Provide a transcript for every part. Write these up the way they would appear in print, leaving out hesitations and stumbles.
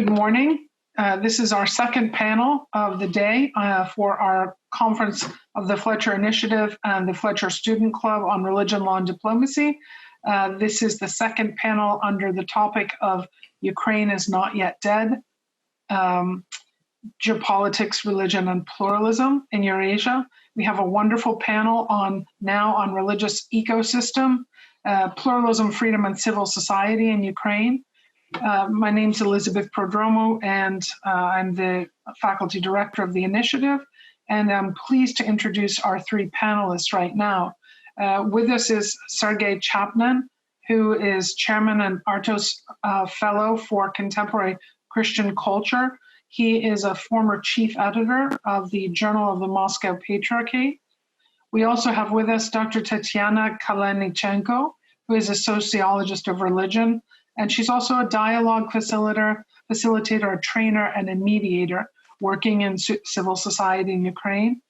Good morning. This is our second panel of the day for our conference of the Fletcher Initiative and the Fletcher Student Club on Religion, Law, and Diplomacy. This is the second panel under the topic of Ukraine is not yet dead, Geopolitics, Religion, and Pluralism in Eurasia. We have a wonderful panel on religious ecosystem, pluralism, freedom, and civil society in Ukraine. My name's Elizabeth Prodromou, and I'm the faculty director of the initiative, and I'm pleased to introduce our three panelists right now. With us is Sergei Chapnin, who is chairman and Artos fellow for contemporary Christian culture. He is a former chief editor of the Journal of the Moscow Patriarchate. We also have with us Dr. Tetiana Kalenychenko, who is a sociologist of religion, and she's also a dialogue facilitator, a trainer, and a mediator working in civil society in Ukraine.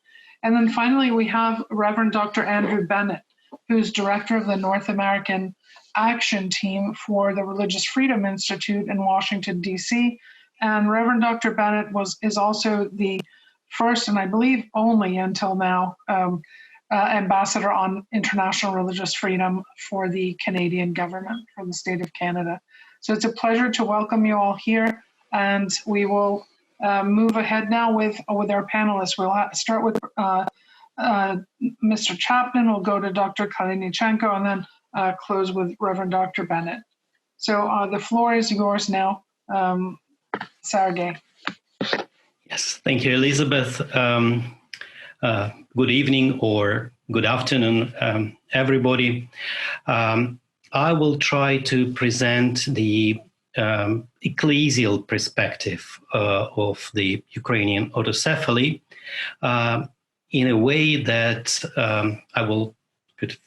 And then finally, we have Reverend Dr. Andrew Bennett, who's director of the North American Action Team for the Religious Freedom Institute in Washington, D.C. And Reverend Dr. Bennett is also the first, and I believe only until now, ambassador on international religious freedom for the Canadian government, for the state of Canada. So it's a pleasure to welcome you all here, and we will move ahead now with our panelists. We'll start with Mr. Chapnin, we'll go to Dr. Kalenychenko, and then close with Reverend Dr. Bennett. So the floor is yours now, Sergei. Yes, thank you, Elizabeth. Good evening or good afternoon, everybody. I will try to present the ecclesial perspective of the Ukrainian autocephaly in a way that I will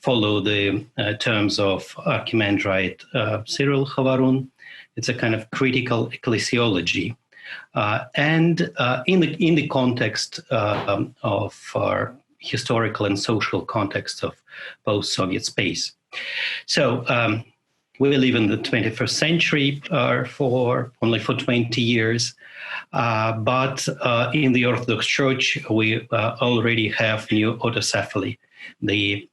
follow the terms of Archimandrite Cyril Havarun. It's a kind of critical ecclesiology. And in the context of our historical and social context of post-Soviet space. So we live in the 21st century only for 20 years, but in the Orthodox Church, we already have new autocephaly, the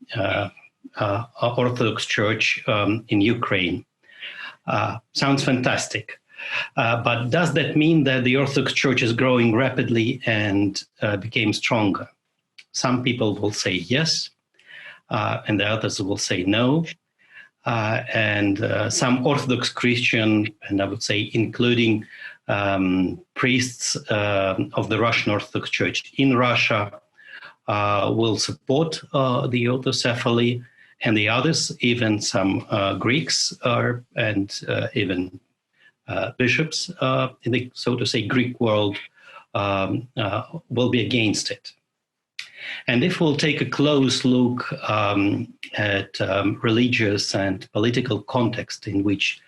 Orthodox Church in Ukraine. Sounds fantastic. But does that mean that the Orthodox Church is growing rapidly and became stronger? Some people will say yes, and the others will say no. And some Orthodox Christian, and I would say including priests of the Russian Orthodox Church in Russia, will support the autocephaly, and the others, even some Greeks and even bishops in the, so to say, Greek world will be against it. And if we'll take a close look at religious and political context in which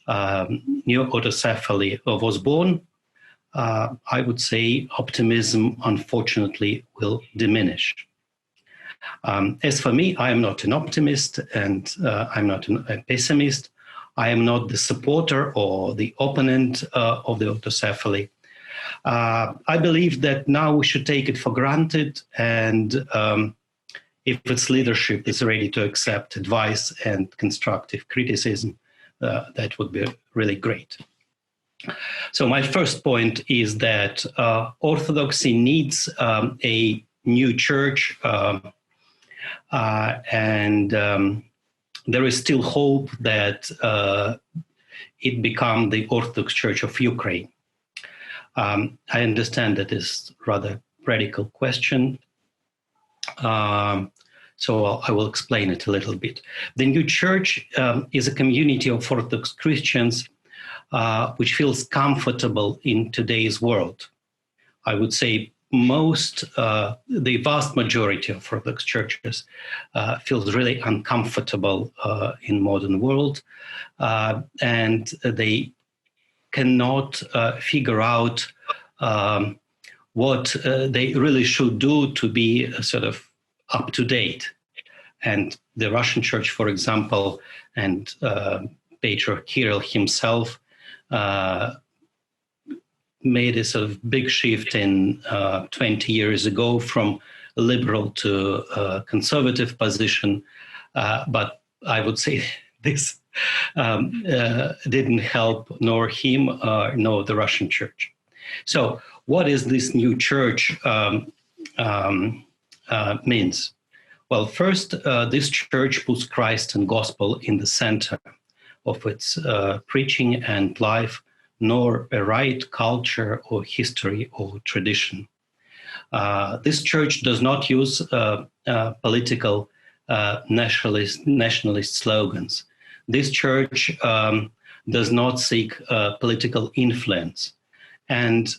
new autocephaly was born, I would say optimism, unfortunately, will diminish. As for me, I am not an optimist and I'm not a pessimist. I am not the supporter or the opponent of the autocephaly. I believe that now we should take it for granted, and if its leadership is ready to accept advice and constructive criticism, that would be really great. So my first point is that Orthodoxy needs a new church, and there is still hope that it become the Orthodox Church of Ukraine. I understand that is rather radical question, so I will explain it a little bit. The new church is a community of Orthodox Christians which feels comfortable in today's world. I would say the vast majority of Orthodox churches feels really uncomfortable in modern world, and they cannot figure out what they really should do to be sort of up to date. And the Russian church, for example, and Patriarch Kirill himself made a sort of big shift in 20 years ago from a liberal to a conservative position, but I would say this didn't help nor him nor the Russian church. So what is this new church means? Well, first, this church puts Christ and gospel in the center of its preaching and life, nor a right, culture, or history or tradition. This church does not use political nationalist slogans. This church does not seek political influence. And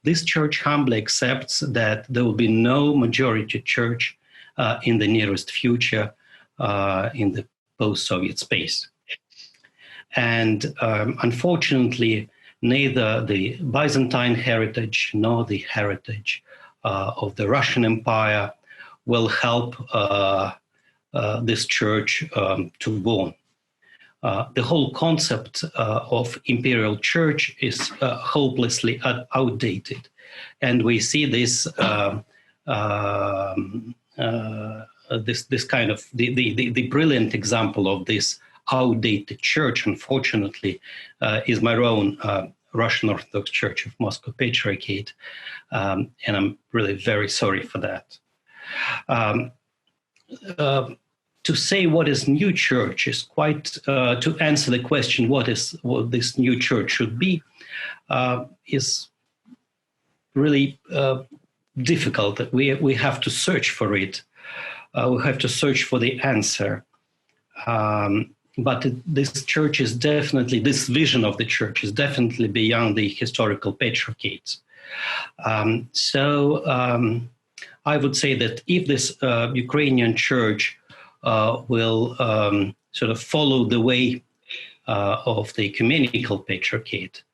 this church humbly accepts that there will be no majority church in the nearest future in the post-Soviet space. And unfortunately, neither the Byzantine heritage nor the heritage of the Russian Empire will help this church to born. The whole concept of imperial church is hopelessly outdated. And we see this this kind of the brilliant example of this outdated church, unfortunately, is my own Russian Orthodox Church of Moscow Patriarchate, and I'm really very sorry for that. To say what is new church is quite, to answer the question what this new church should be, is really difficult. We have to search for it. We have to search for the answer. But this church is definitely, this vision of the church is definitely beyond the historical patriarchates. So I would say that if this Ukrainian church will sort of follow the way of the Ecumenical Patriarchate,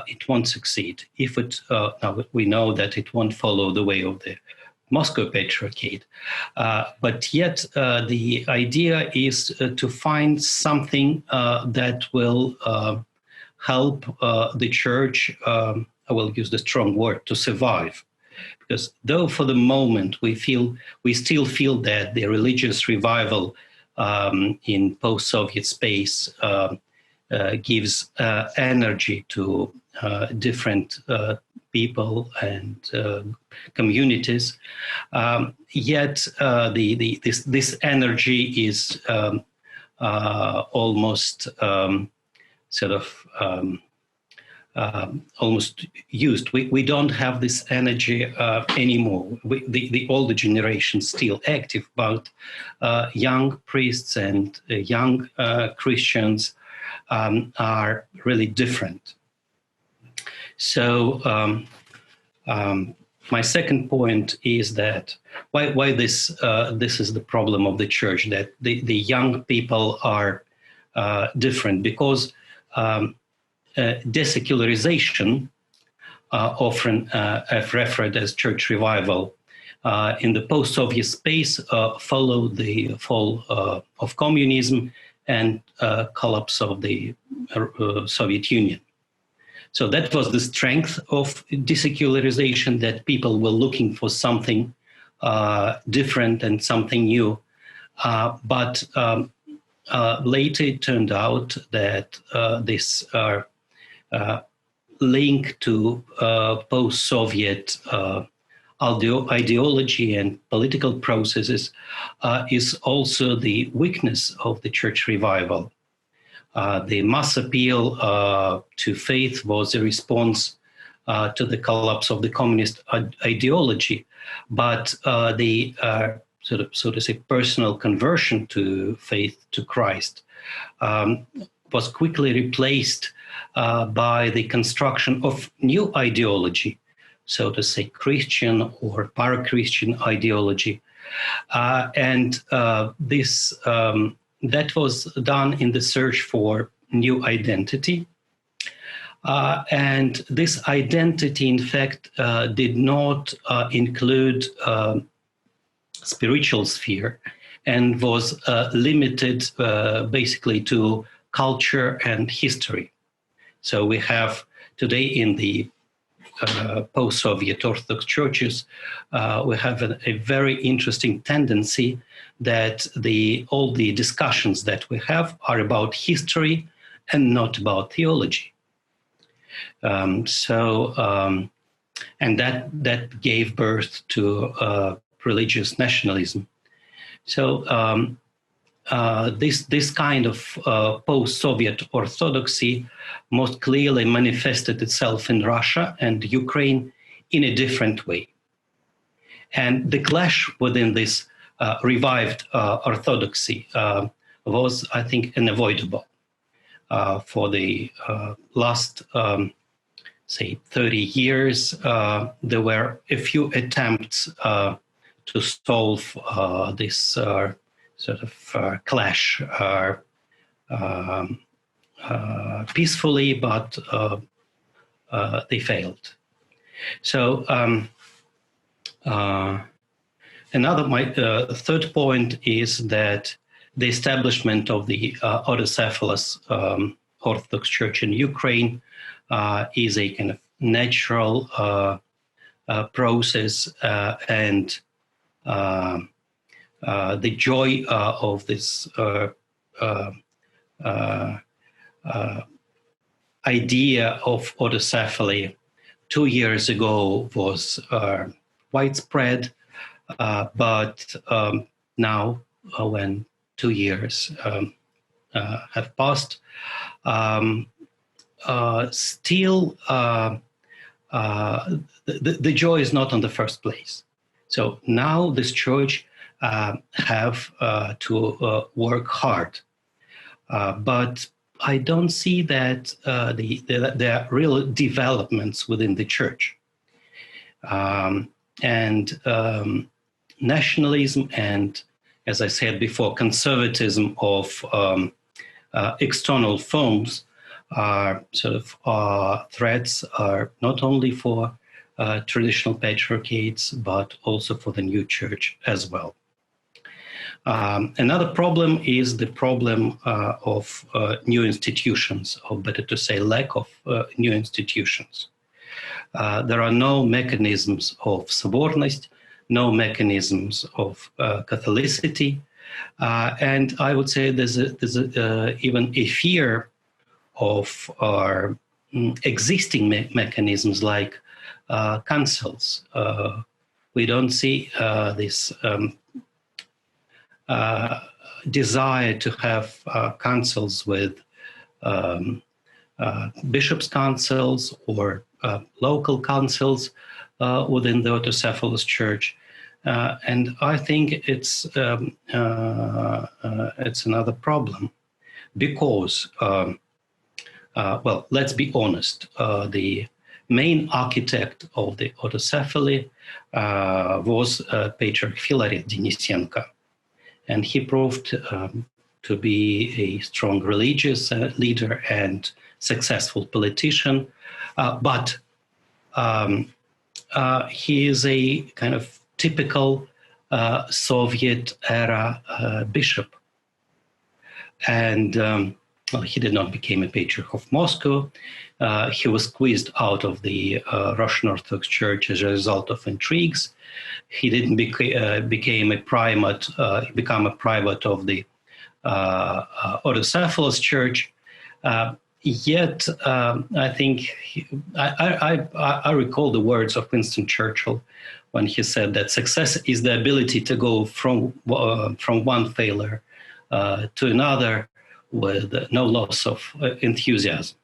it won't succeed. If it, now we know that it won't follow the way of the Moscow Patriarchate, but yet the idea is to find something that will help the church, I will use the strong word, to survive. Because though for the moment we still feel that the religious revival in post-Soviet space gives energy to different people and communities, yet this energy is almost sort of almost used. We don't have this energy anymore. The older generation still active, but young priests and young Christians are really different. So my second point is that why this is the problem of the church, that the young people are different, because desecularization, often referred as church revival, in the post-Soviet space followed the fall of communism and collapse of the Soviet Union. So that was the strength of desecularization, that people were looking for something different and something new. But later it turned out that this link to post-Soviet ideology and political processes is also the weakness of the church revival. The mass appeal to faith was a response to the collapse of the communist ideology, but the so to say personal conversion to faith, to Christ, was quickly replaced by the construction of new ideology, so to say Christian or para-Christian ideology, and this. That was done in the search for new identity. And this identity, in fact, did not include spiritual sphere, and was limited basically to culture and history. So we have today in the post-Soviet Orthodox churches, we have a very interesting tendency that all the discussions that we have are about history and not about theology. And that gave birth to religious nationalism. So this kind of post-Soviet orthodoxy most clearly manifested itself in Russia and Ukraine in a different way. And the clash within this revived orthodoxy was, I think, unavoidable. For the last, say, 30 years, there were a few attempts to solve this sort of clash peacefully, but they failed. So my third point is that the establishment of the autocephalous Orthodox Church in Ukraine is a kind of natural process, and the joy of this idea of autocephaly 2 years ago was widespread, but now, when 2 years have passed, still the joy is not on the first place. So now this church have to work hard, but I don't see that there are real developments within the church. And nationalism and, as I said before, conservatism of external forms are sort of threats are not only for traditional patriarchates, but also for the new church as well. Another problem is the problem of new institutions, or better to say, lack of new institutions. There are no mechanisms of sobornost, no mechanisms of Catholicity, and I would say there's even a fear of our existing mechanisms like councils. We don't see this desire to have councils with bishops' councils or local councils within the autocephalous church, and I think it's another problem, because well, let's be honest, the main architect of the autocephaly was Patriarch Filaret Denisenko, and he proved to be a strong religious leader and successful politician, but he is a kind of typical Soviet-era bishop. And well, he did not become a Patriarch of Moscow. He was squeezed out of the Russian Orthodox Church as a result of intrigues. He didn't become a primate of the autocephalous Church. Yet, I think I recall the words of Winston Churchill when he said that success is the ability to go from one failure to another with no loss of enthusiasm.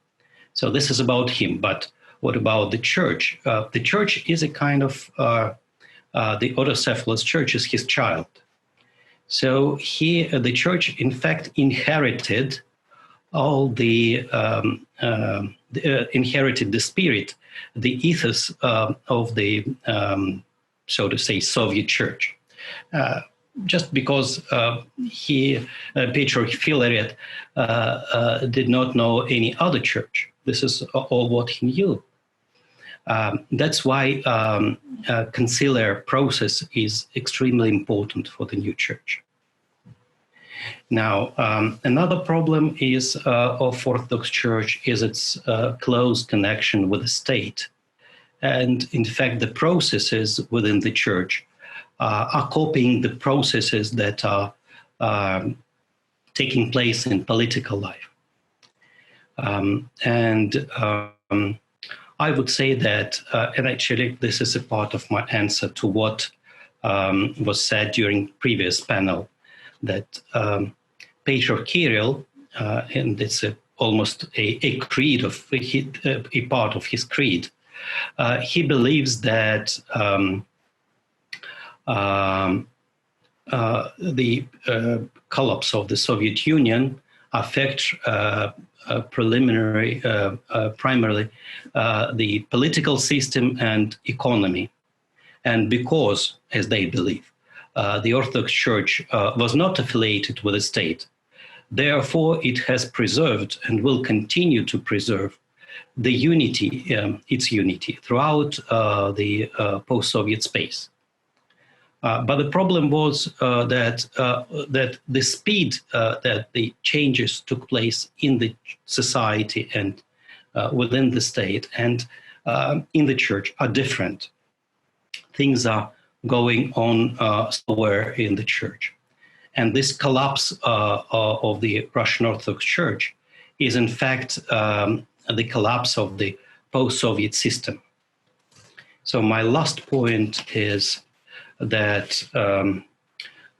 So this is about him. But what about the church? The church is a kind of, the autocephalous church is his child. So the church, in fact, inherited all inherited the spirit, the ethos of the, so to say, Soviet church. Just because Patriarch Filaret did not know any other church. This is all what he knew. That's why conciliar process is extremely important for the new church. Now, another problem is of Orthodox Church is its close connection with the state. And in fact, the processes within the church are copying the processes that are taking place in political life. I would say that, and actually this is a part of my answer to what was said during previous panel, that Patriarch Kirill, and it's almost a creed of a part of his creed, he believes that the collapse of the Soviet Union affects primarily the political system and economy. And because, as they believe, the Orthodox Church was not affiliated with the state, therefore it has preserved and will continue to preserve the unity, its unity throughout the post-Soviet space. But the problem was that the speed that the changes took place in the society and within the state and in the church are different. Things are going on slower in the church. And this collapse of the Russian Orthodox Church is in fact the collapse of the post-Soviet system. So my last point is that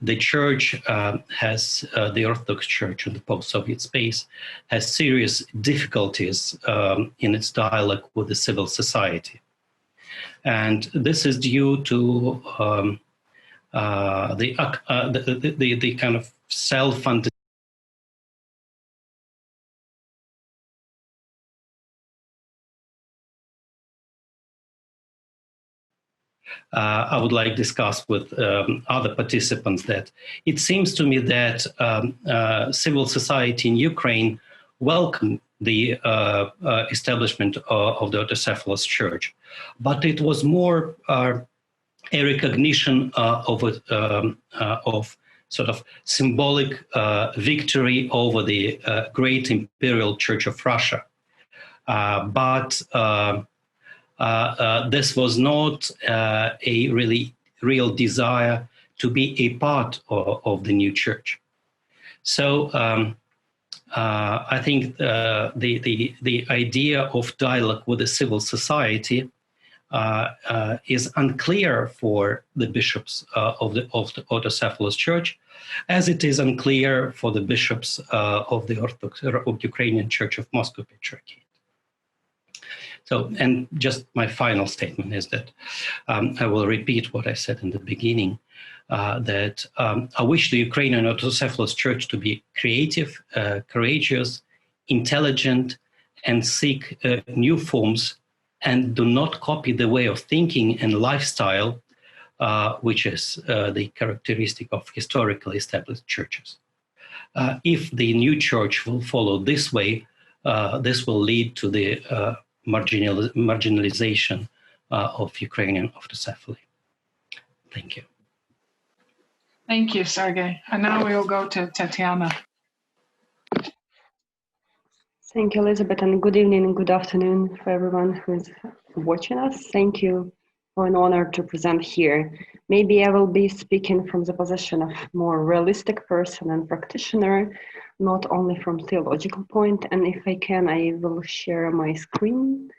the church has, the Orthodox Church in the post-Soviet space, has serious difficulties in its dialogue with the civil society. And this is due to the kind of self-funded I would like to discuss with other participants that it seems to me that civil society in Ukraine welcomed the establishment of the autocephalous church, but it was more a recognition of sort of symbolic victory over the great imperial Church of Russia. But this was not a really real desire to be a part of the new church. So I think the idea of dialogue with the civil society is unclear for the bishops of the autocephalous church, as it is unclear for the bishops of the Orthodox of Ukrainian Church of Moscow Patriarchate. So, and just my final statement is that I will repeat what I said in the beginning, that I wish the Ukrainian autocephalous church to be creative, courageous, intelligent, and seek new forms, and do not copy the way of thinking and lifestyle, which is the characteristic of historically established churches. If the new church will follow this way, this will lead to the marginalization of Ukrainian autocephaly. Thank you. Thank you, Sergei. And now we will go to Tetiana. Thank you, Elizabeth, and good evening and good afternoon for everyone who's watching us. Thank you for an honor to present here. Maybe I will be speaking from the position of more realistic person and practitioner, not only from theological point, and if I can, I will share my screen.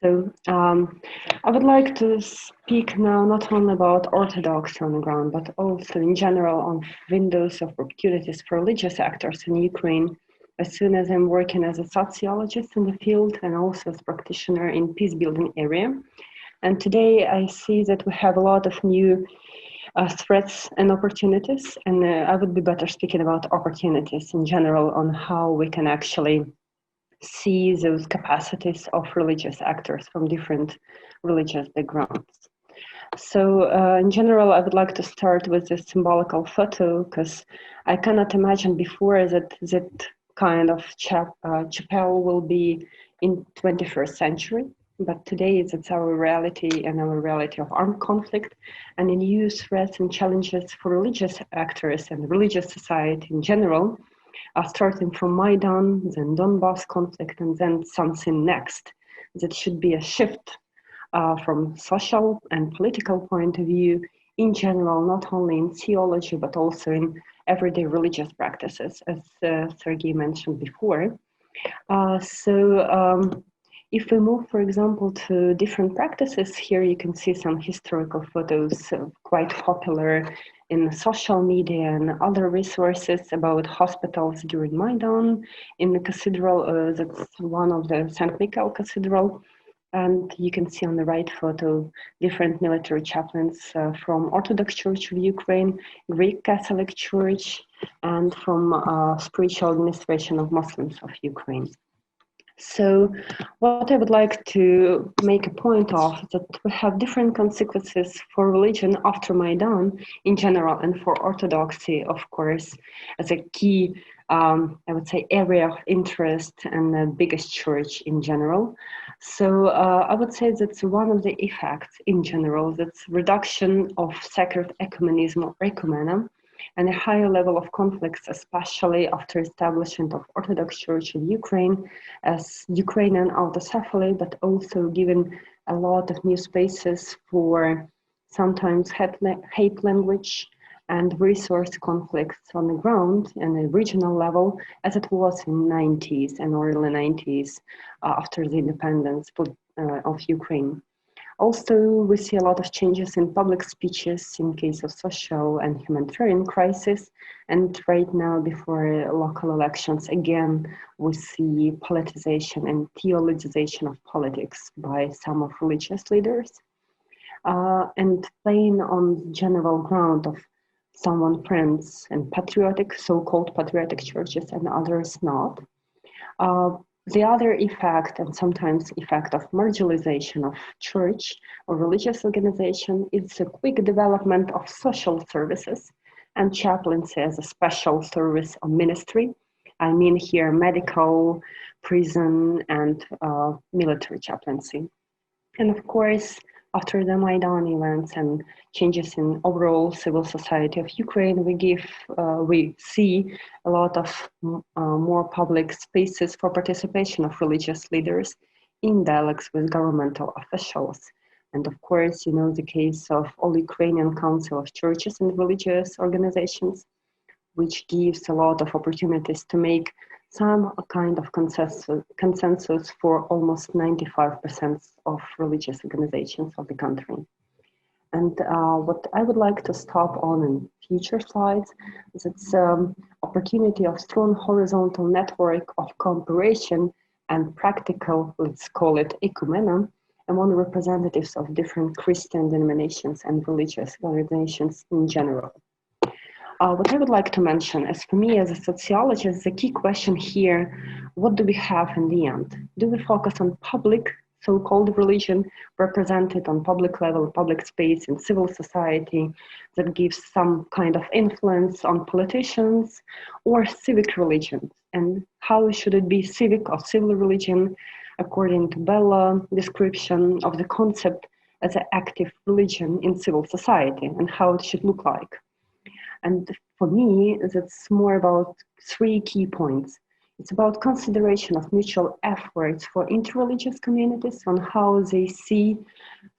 So I would like to speak now not only about Orthodoxy on the ground, but also in general on windows of opportunities for religious actors in Ukraine, as soon as I'm working as a sociologist in the field and also as a practitioner in peace building area. And today I see that we have a lot of new threats and opportunities, and I would be better speaking about opportunities in general on how we can actually see those capacities of religious actors from different religious backgrounds. So in general, I would like to start with this symbolical photo, because I cannot imagine before that that kind of chapel will be in 21st century. But today it's our reality and our reality of armed conflict and in new threats and challenges for religious actors and religious society in general, starting from Maidan, then Donbass conflict, and then something next that should be a shift from social and political point of view, in general, not only in theology, but also in everyday religious practices, as Sergei mentioned before. If we move, for example, to different practices, here you can see some historical photos quite popular in social media and other resources about hospitals during Maidan. In the cathedral, that's one of the St. Michael Cathedral. And you can see on the right photo different military chaplains from Orthodox Church of Ukraine, Greek Catholic Church, and from Spiritual Administration of Muslims of Ukraine. So what I would like to make a point of is that we have different consequences for religion after Maidan in general, and for Orthodoxy, of course, as a key, I would say, area of interest and the biggest church in general. So I would say that's one of the effects in general, that's reduction of sacred ecumenism or ecumena, and a higher level of conflicts, especially after establishment of Orthodox Church of Ukraine as Ukrainian autocephaly, but also given a lot of new spaces for sometimes hate language and resource conflicts on the ground and a regional level, as it was in 90s and early 90s after the independence of Ukraine. Also, we see a lot of changes in public speeches in case of social and humanitarian crisis. And right now, before local elections, again, we see politicization and theologization of politics by some of religious leaders. And playing on general ground of someone friends and patriotic, so-called patriotic churches and others not. The other effect, and sometimes effect of marginalization of church or religious organization, is a quick development of social services and chaplaincy as a special service or ministry. I mean here medical, prison, and military chaplaincy. And of course, after the Maidan events and changes in overall civil society of Ukraine, we see a lot of more public spaces for participation of religious leaders in dialogues with governmental officials. And of course, you know, the case of All Ukrainian Council of Churches and Religious Organizations, which gives a lot of opportunities to make some kind of consensus for almost 95% of religious organizations of the country. And what I would like to stop on in future slides is its opportunity of strong horizontal network of cooperation and practical, let's call it ecumena, among representatives of different Christian denominations and religious organizations in general. What I would like to mention is, for me as a sociologist, the key question here, what do we have in the end? Do we focus on public, so-called religion, represented on public level, public space in civil society that gives some kind of influence on politicians, or civic religion? And how should it be civic or civil religion according to Bella's description of the concept as an active religion in civil society and how it should look like? And for me, that's more about three key points. It's about consideration of mutual efforts for interreligious communities on how they see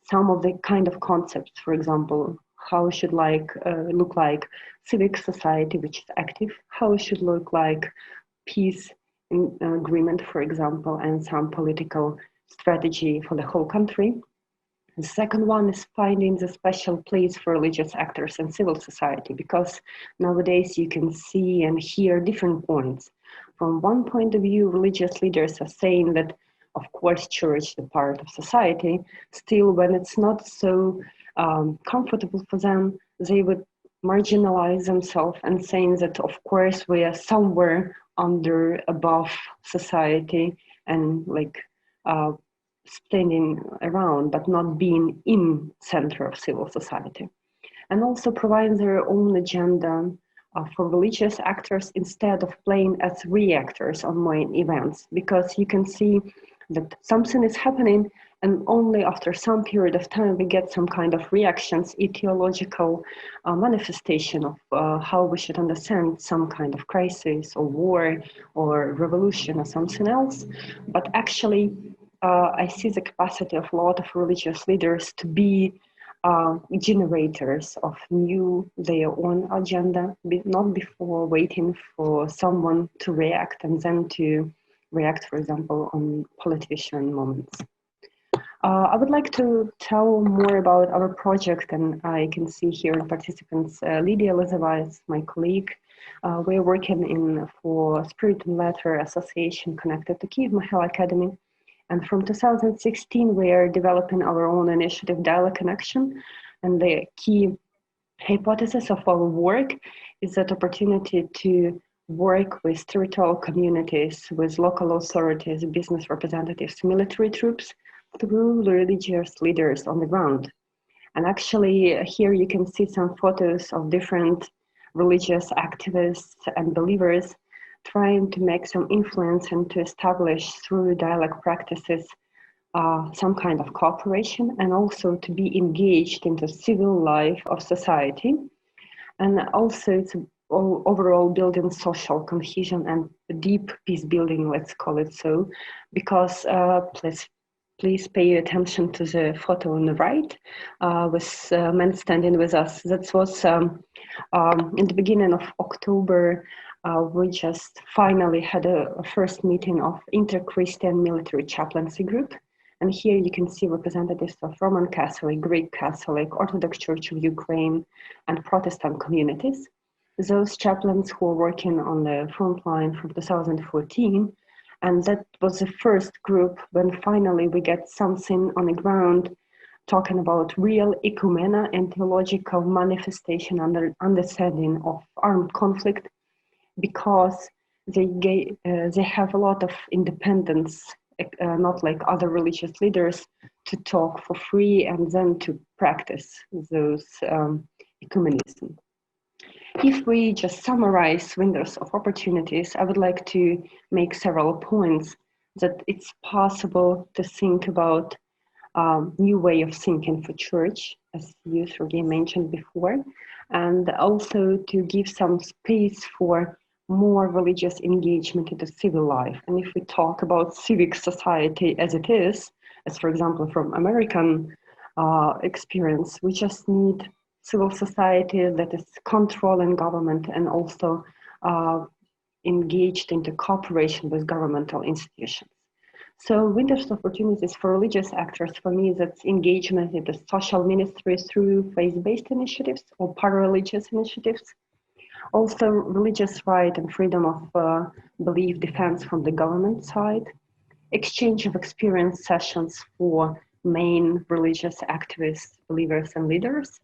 some of the kind of concepts. For example, how it should look like civic society, which is active, how it should look like peace agreement, for example, and some political strategy for the whole country. The second one is finding the special place for religious actors in civil society, because nowadays you can see and hear different points. From one point of view, religious leaders are saying that, of course, church is a part of society. Still, when it's not so comfortable for them, they would marginalize themselves and saying that, of course, we are somewhere above society and standing around, but not being in center of civil society. And also provide their own agenda for religious actors instead of playing as reactors on main events, because you can see that something is happening and only after some period of time we get some kind of reactions, ideological manifestation of how we should understand some kind of crisis or war or revolution or something else. But actually I see the capacity of a lot of religious leaders to be generators of their own agenda, not before waiting for someone to react and then to react, for example, on politician moments. I would like to tell more about our project, and I can see here in participants Lydia Elizabeth, my colleague. We're working for Spirit and Letter Association connected to Kyiv Mahal Academy. And from 2016, we are developing our own initiative, Dialogue Connection. And the key hypothesis of our work is that opportunity to work with territorial communities, with local authorities, business representatives, military troops, through religious leaders on the ground. And actually, here you can see some photos of different religious activists and believers trying to make some influence and to establish through dialogue practices some kind of cooperation, and also to be engaged in the civil life of society. And also it's overall building social cohesion and deep peace building, let's call it so, because please pay attention to the photo on the right with men standing with us. That was in the beginning of October. We just finally had a first meeting of Inter-Christian Military Chaplaincy Group. And here you can see representatives of Roman Catholic, Greek Catholic, Orthodox Church of Ukraine, and Protestant communities. Those chaplains who were working on the front line from 2014. And that was the first group when finally we get something on the ground talking about real ecumena and theological manifestation understanding of armed conflict, because they have a lot of independence, not like other religious leaders, to talk for free and then to practice those ecumenism. If we just summarize windows of opportunities, I would like to make several points that it's possible to think about new way of thinking for church, as you, Sergei, mentioned before, and also to give some space for more religious engagement into civil life. And if we talk about civic society as it is, as for example from American experience, we just need civil society that is controlling government and also engaged into cooperation with governmental institutions. So windows of opportunities for religious actors, for me, that's engagement in the social ministry through faith-based initiatives or para-religious initiatives. Also religious right and freedom of belief defense from the government side. Exchange of experience sessions for main religious activists, believers and leaders.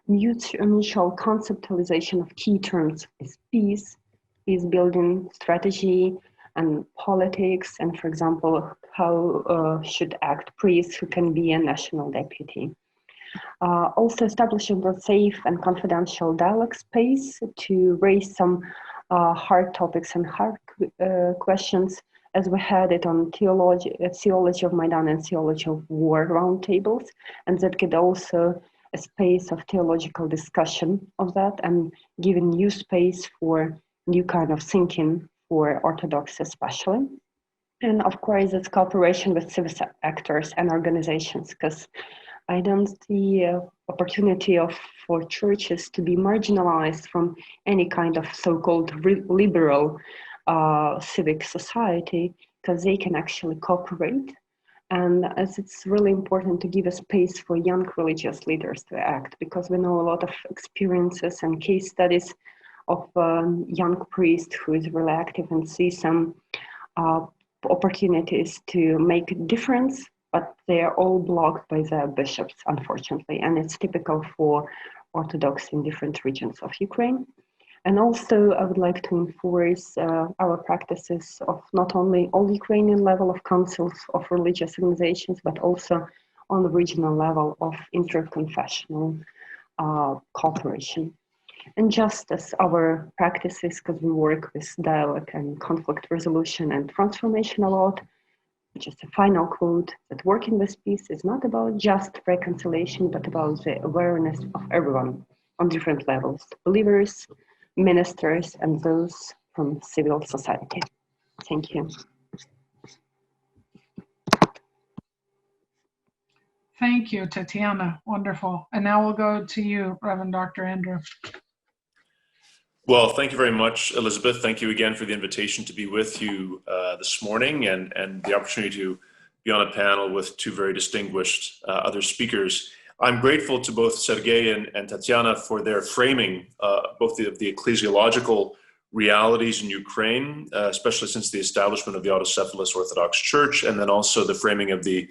Mutual conceptualization of key terms is peace, peace building strategy, and politics, and for example, how should act priests who can be a national deputy. Also establishing a safe and confidential dialogue space to raise some hard topics and hard questions, as we had it on theology of Maidan and theology of war roundtables, and that could also a space of theological discussion of that and giving new space for new kind of thinking for Orthodox especially. And of course, it's cooperation with civic actors and organizations, because I don't see opportunity for churches to be marginalized from any kind of so-called liberal civic society, because they can actually cooperate. And as it's really important to give a space for young religious leaders to act, because we know a lot of experiences and case studies of young priest who is really active and see some opportunities to make a difference, but they are all blocked by the bishops, unfortunately. And it's typical for Orthodox in different regions of Ukraine. And also, I would like to enforce our practices of not only all Ukrainian level of councils of religious organizations, but also on the regional level of interconfessional cooperation. And just as our practices, because we work with dialogue and conflict resolution and transformation a lot, just a final quote, that working with peace is not about just reconciliation, but about the awareness of everyone on different levels, believers, ministers, and those from civil society. Thank you. Thank you, Tetiana. Wonderful. And now we'll go to you, Reverend Dr. Andrew. Well, thank you very much, Elizabeth. Thank you again for the invitation to be with you this morning and the opportunity to be on a panel with two very distinguished other speakers. I'm grateful to both Sergei and Tetiana for their framing both the ecclesiological realities in Ukraine, especially since the establishment of the autocephalous Orthodox Church, and then also the framing of the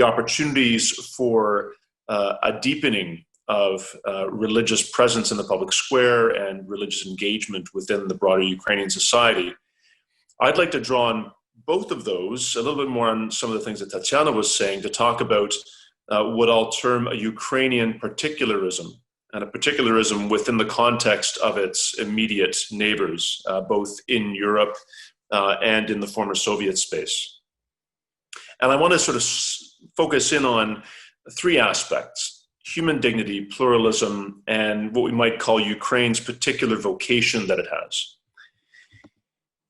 opportunities for a deepening of religious presence in the public square and religious engagement within the broader Ukrainian society. I'd like to draw on both of those, a little bit more on some of the things that Tetiana was saying, to talk about what I'll term a Ukrainian particularism, and a particularism within the context of its immediate neighbors, both in Europe and in the former Soviet space. And I want to sort of focus in on three aspects: human dignity, pluralism, and what we might call Ukraine's particular vocation that it has.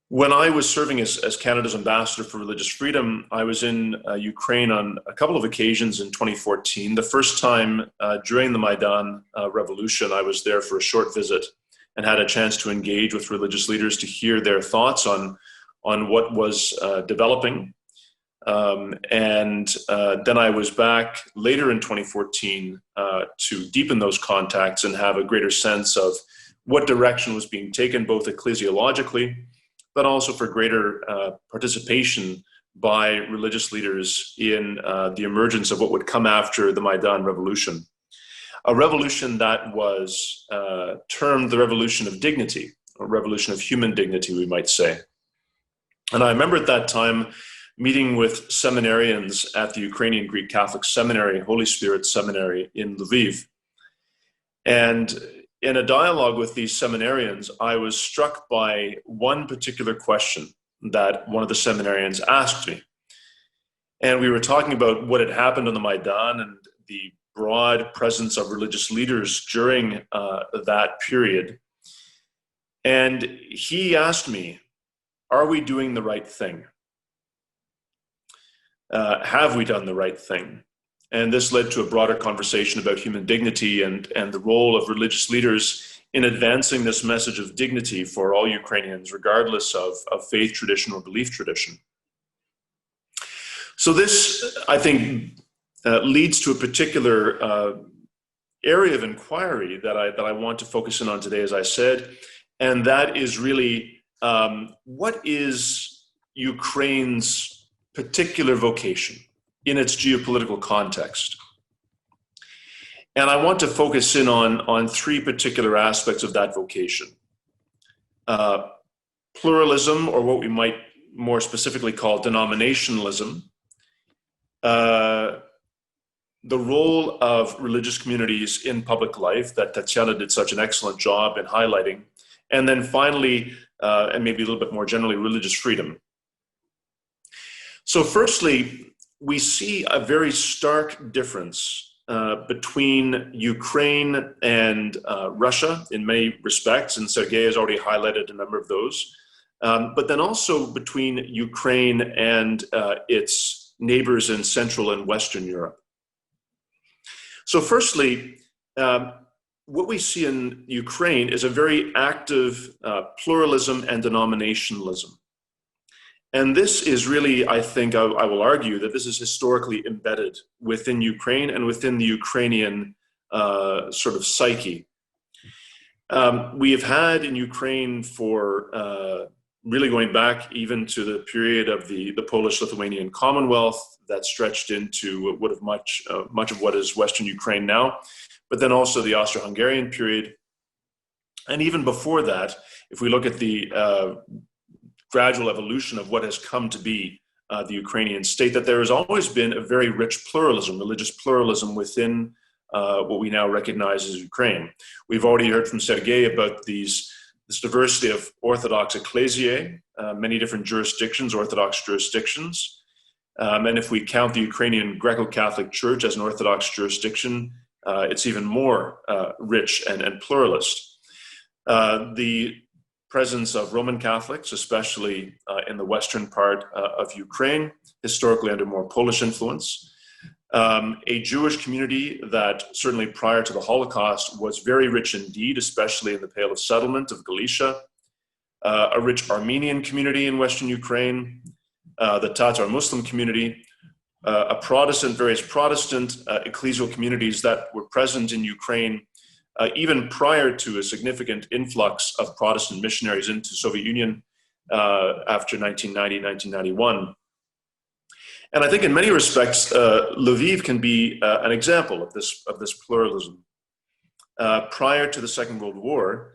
When I was serving as Canada's ambassador for religious freedom, I was in Ukraine on a couple of occasions in 2014. The first time during the Maidan revolution, I was there for a short visit and had a chance to engage with religious leaders to hear their thoughts on what was developing. And then I was back later in 2014 to deepen those contacts and have a greater sense of what direction was being taken, both ecclesiologically, but also for greater participation by religious leaders in the emergence of what would come after the Maidan revolution. A revolution that was termed the revolution of dignity, or revolution of human dignity, we might say. And I remember at that time meeting with seminarians at the Ukrainian Greek Catholic Seminary, Holy Spirit Seminary in Lviv. And in a dialogue with these seminarians, I was struck by one particular question that one of the seminarians asked me. And we were talking about what had happened on the Maidan and the broad presence of religious leaders during that period. And he asked me, are we doing the right thing? Have we done the right thing? And this led to a broader conversation about human dignity and the role of religious leaders in advancing this message of dignity for all Ukrainians, regardless of faith tradition or belief tradition. So this, I think, leads to a particular area of inquiry that I want to focus in on today, as I said, and that is really what is Ukraine's particular vocation in its geopolitical context. And I want to focus in on three particular aspects of that vocation. Pluralism, or what we might more specifically call denominationalism, the role of religious communities in public life that Tetiana did such an excellent job in highlighting, and then finally, and maybe a little bit more generally, religious freedom. So firstly, we see a very stark difference between Ukraine and Russia in many respects, and Sergei has already highlighted a number of those, but then also between Ukraine and its neighbors in Central and Western Europe. So firstly, what we see in Ukraine is a very active pluralism and denominationalism. And this is really, I think, I will argue that this is historically embedded within Ukraine and within the Ukrainian sort of psyche. We have had in Ukraine for really going back even to the period of the Polish-Lithuanian Commonwealth that stretched into what of much of what is Western Ukraine now, but then also the Austro-Hungarian period. And even before that, if we look at the gradual evolution of what has come to be the Ukrainian state, that there has always been a very rich pluralism, religious pluralism within what we now recognize as Ukraine. We've already heard from Sergei about this diversity of Orthodox ecclesiae, many different jurisdictions, Orthodox jurisdictions. And if we count the Ukrainian Greco-Catholic Church as an Orthodox jurisdiction, it's even more rich and pluralist. The presence of Roman Catholics, especially in the western part of Ukraine, historically under more Polish influence. a Jewish community that certainly prior to the Holocaust was very rich indeed, especially in the Pale of Settlement of Galicia, a rich Armenian community in Western Ukraine, the Tatar Muslim community, various Protestant ecclesial communities that were present in Ukraine even prior to a significant influx of Protestant missionaries into the Soviet Union after 1990, 1991. And I think in many respects, Lviv can be an example of this pluralism. Prior to the Second World War,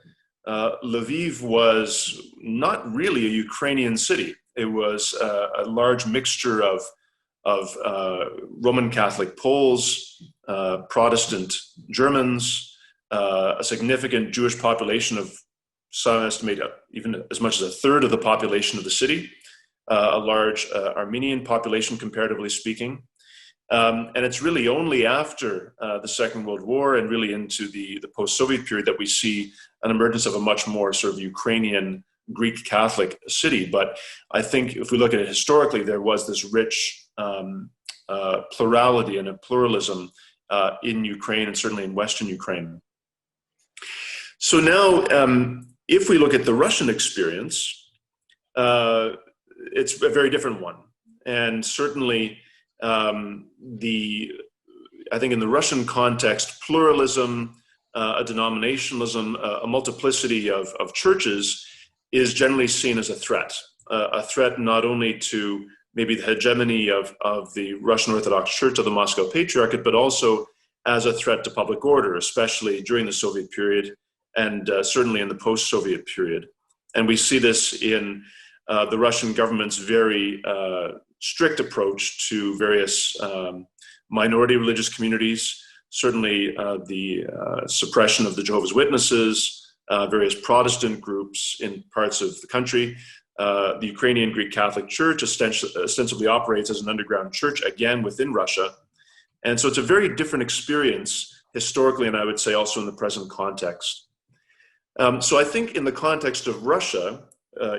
Lviv was not really a Ukrainian city. It was a large mixture of Roman Catholic Poles, Protestant Germans, a significant Jewish population of some estimate even as much as a third of the population of the city, a large Armenian population, comparatively speaking. And it's really only after the Second World War and really into the post-Soviet period that we see an emergence of a much more sort of Ukrainian Greek Catholic city. But I think if we look at it historically, there was this rich plurality and a pluralism in Ukraine and certainly in Western Ukraine. So now, if we look at the Russian experience, it's a very different one. And certainly, I think in the Russian context, pluralism, a denominationalism, a multiplicity of churches is generally seen as a threat not only to maybe the hegemony of the Russian Orthodox Church of the Moscow Patriarchate, but also as a threat to public order, especially during the Soviet period and certainly in the post-Soviet period. And we see this in the Russian government's very strict approach to various minority religious communities, certainly the suppression of the Jehovah's Witnesses, various Protestant groups in parts of the country. The Ukrainian Greek Catholic Church ostensibly operates as an underground church, again, within Russia. And so it's a very different experience historically, and I would say also in the present context. So I think in the context of Russia,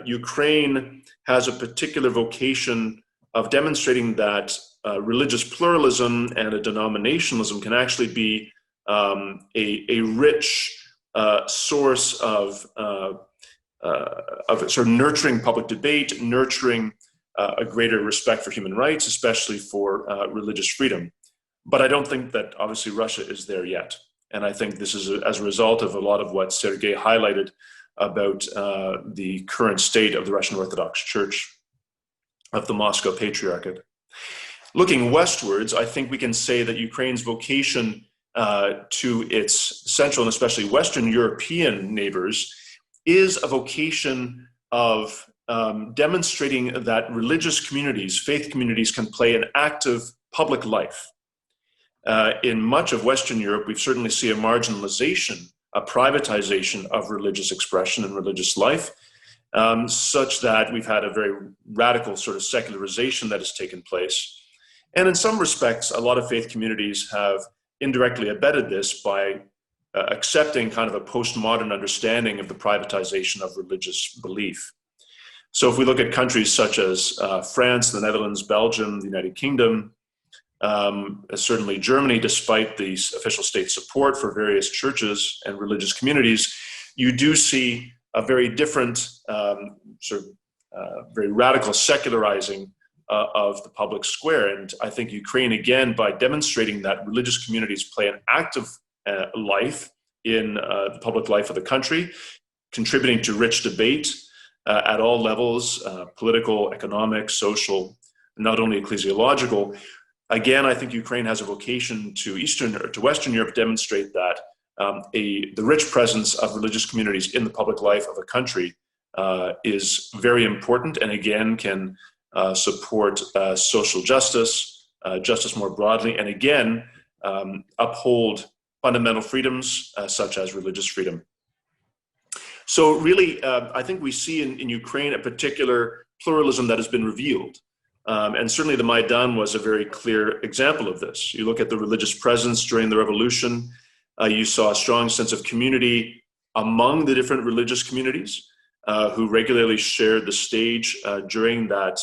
Ukraine has a particular vocation of demonstrating that religious pluralism and a denominationalism can actually be a rich source of sort of nurturing public debate, nurturing a greater respect for human rights, especially for religious freedom. But I don't think that obviously Russia is there yet. And I think this is as a result of a lot of what Sergei highlighted about the current state of the Russian Orthodox Church of the Moscow Patriarchate. Looking westwards, I think we can say that Ukraine's vocation to its central and especially Western European neighbors is a vocation of demonstrating that religious communities, faith communities, can play an active public life. In much of Western Europe, we certainly see a marginalization, a privatization of religious expression and religious life, such that we've had a very radical sort of secularization that has taken place. And in some respects, a lot of faith communities have indirectly abetted this by accepting kind of a postmodern understanding of the privatization of religious belief. So if we look at countries such as France, the Netherlands, Belgium, the United Kingdom, certainly Germany, despite the official state support for various churches and religious communities, you do see a very different, very radical secularizing of the public square. And I think Ukraine, again, by demonstrating that religious communities play an active life in the public life of the country, contributing to rich debate at all levels, political, economic, social, not only ecclesiological. Again, I think Ukraine has a vocation to Western Europe demonstrate that the rich presence of religious communities in the public life of a country is very important, and again can support social justice, justice more broadly, and again uphold fundamental freedoms such as religious freedom. So really, I think we see in Ukraine a particular pluralism that has been revealed. And certainly the Maidan was a very clear example of this. You look at the religious presence during the revolution, you saw a strong sense of community among the different religious communities who regularly shared the stage during that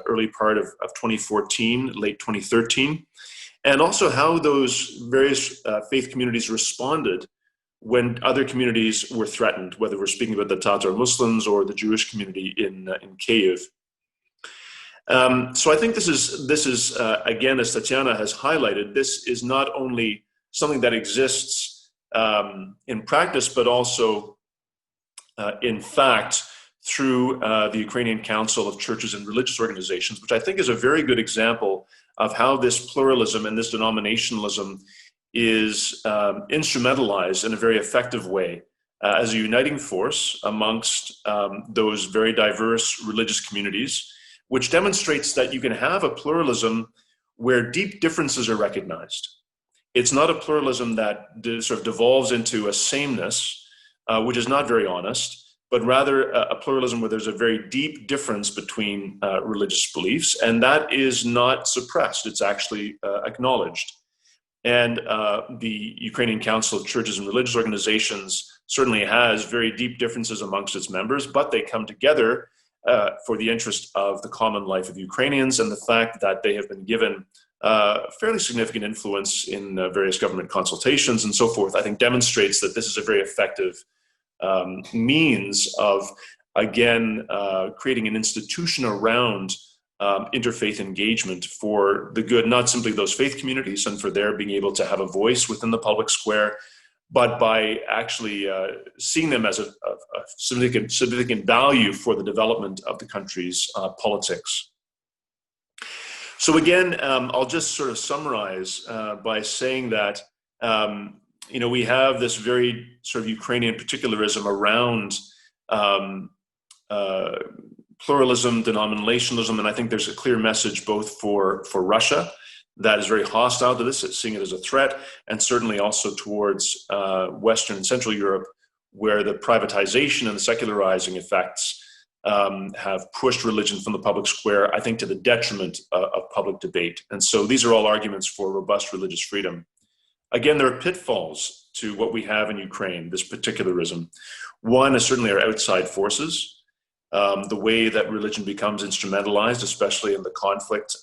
early part of 2014, late 2013. and also how those various faith communities responded when other communities were threatened, whether we're speaking about the Tatar Muslims or the Jewish community in Kyiv. So I think this is again, as Tetiana has highlighted, this is not only something that exists in practice, but also in fact through the Ukrainian Council of Churches and Religious Organizations, which I think is a very good example of how this pluralism and this denominationalism is instrumentalized in a very effective way as a uniting force amongst those very diverse religious communities, which demonstrates that you can have a pluralism where deep differences are recognized. It's not a pluralism that sort of devolves into a sameness, which is not very honest, but rather a pluralism where there's a very deep difference between religious beliefs, and that is not suppressed, it's actually acknowledged. And the Ukrainian Council of Churches and Religious Organizations certainly has very deep differences amongst its members, but they come together for the interest of the common life of Ukrainians, and the fact that they have been given fairly significant influence in various government consultations and so forth, I think demonstrates that this is a very effective means of, again, creating an institution around interfaith engagement for the good, not simply those faith communities and for their being able to have a voice within the public square, but by actually seeing them as a significant value for the development of the country's politics. So again, I'll just sort of summarize by saying that we have this very sort of Ukrainian particularism around pluralism, denominationalism, and I think there's a clear message both for Russia that is very hostile to this, seeing it as a threat, and certainly also towards Western and Central Europe, where the privatization and the secularizing effects have pushed religion from the public square, I think to the detriment of public debate. And so these are all arguments for robust religious freedom. Again, there are pitfalls to what we have in Ukraine, this particularism. One is certainly our outside forces. The way that religion becomes instrumentalized, especially in the conflict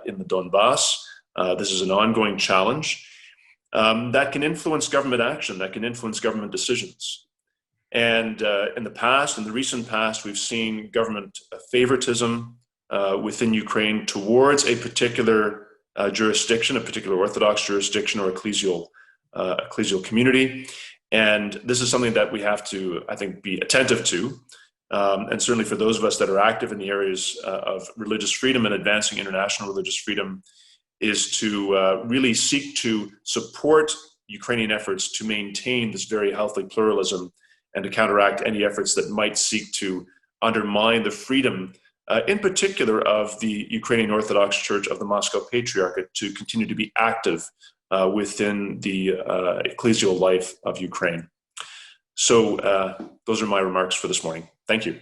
in the Donbass. This is an ongoing challenge that can influence government action, that can influence government decisions. And in the recent past, we've seen government favoritism within Ukraine towards a particular jurisdiction, a particular Orthodox jurisdiction or ecclesial community. And this is something that we have to, I think, be attentive to. And certainly for those of us that are active in the areas of religious freedom and advancing international religious freedom, is to really seek to support Ukrainian efforts to maintain this very healthy pluralism and to counteract any efforts that might seek to undermine the freedom, in particular of the Ukrainian Orthodox Church of the Moscow Patriarchate, to continue to be active within the ecclesial life of Ukraine. So those are my remarks for this morning. Thank you.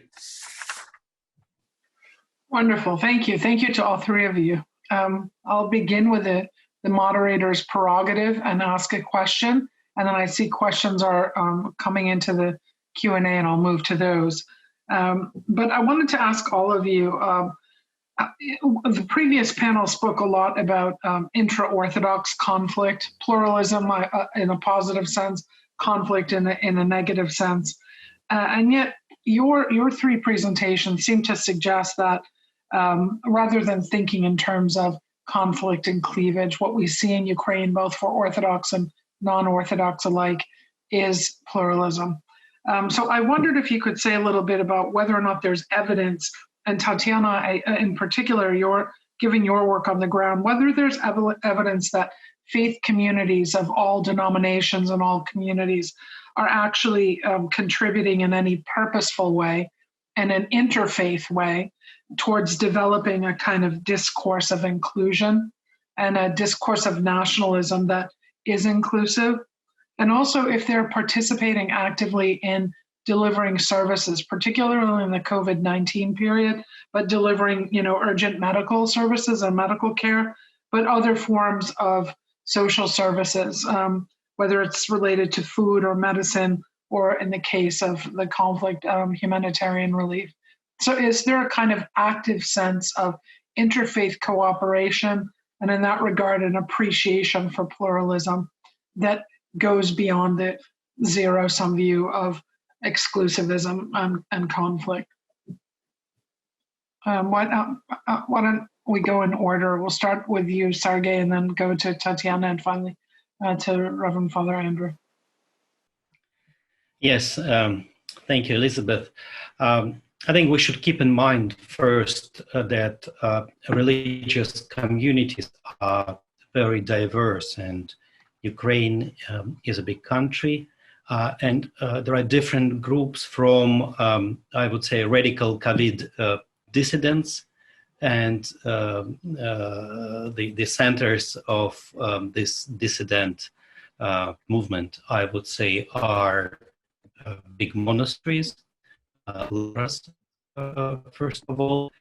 Wonderful. Thank you. Thank you to all three of you. I'll begin with the moderator's prerogative and ask a question. And then I see questions are coming into the Q&A, and I'll move to those. But I wanted to ask all of you, the previous panel spoke a lot about intra-Orthodox conflict, pluralism in a positive sense, conflict in a negative sense. And yet your three presentations seem to suggest that rather than thinking in terms of conflict and cleavage, what we see in Ukraine, both for Orthodox and non-Orthodox alike, is pluralism. So I wondered if you could say a little bit about whether or not there's evidence, and Tetiana in particular, given your work on the ground, whether there's evidence that faith communities of all denominations and all communities are actually contributing in any purposeful way and an interfaith way towards developing a kind of discourse of inclusion and a discourse of nationalism that is inclusive. And also if they're participating actively in delivering services, particularly in the COVID-19 period, but delivering, urgent medical services and medical care, but other forms of social services, whether it's related to food or medicine, or in the case of the conflict, humanitarian relief. So is there a kind of active sense of interfaith cooperation and in that regard, an appreciation for pluralism that goes beyond the zero-sum view of exclusivism and conflict. Why don't we go in order? We'll start with you, Sergei, and then go to Tetiana, and finally to Reverend Father Andrew. Yes, thank you, Elizabeth. I think we should keep in mind first that religious communities are very diverse, and Ukraine is a big country, and there are different groups from, I would say, radical COVID dissidents, and the centers of this dissident movement, I would say, are big monasteries, first of all,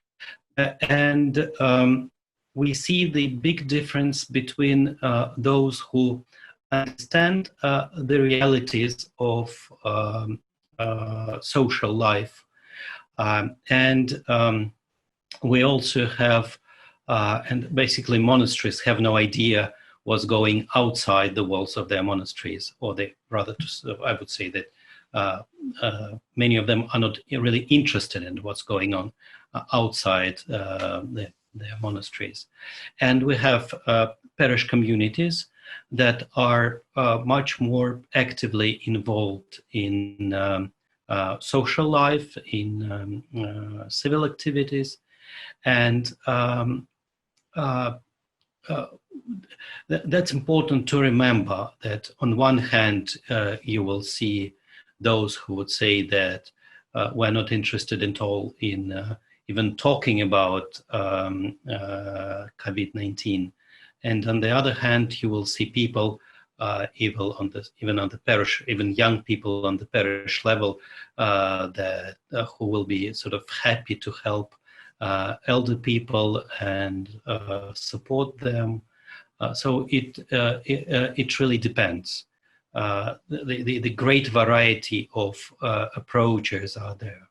and we see the big difference between those who understand the realities of social life, and we also have, and basically monasteries have no idea what's going outside the walls of their monasteries, or they rather, I would say that many of them are not really interested in what's going on outside their monasteries. And we have parish communities that are much more actively involved in social life, in civil activities, and that's important to remember, that on one hand you will see those who would say that we're not interested at all in even talking about COVID-19. And on the other hand, you will see people even on the parish, even young people on the parish level, that who will be sort of happy to help elder people and support them. So it really depends. The great variety of approaches are there.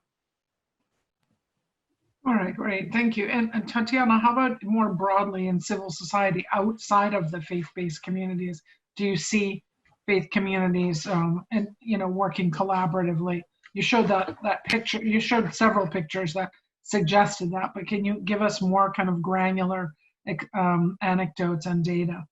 All right, great, thank you. And Tetiana, how about more broadly in civil society outside of the faith-based communities? Do you see faith communities and working collaboratively? You showed that picture. You showed several pictures that suggested that, but can you give us more kind of granular anecdotes and data?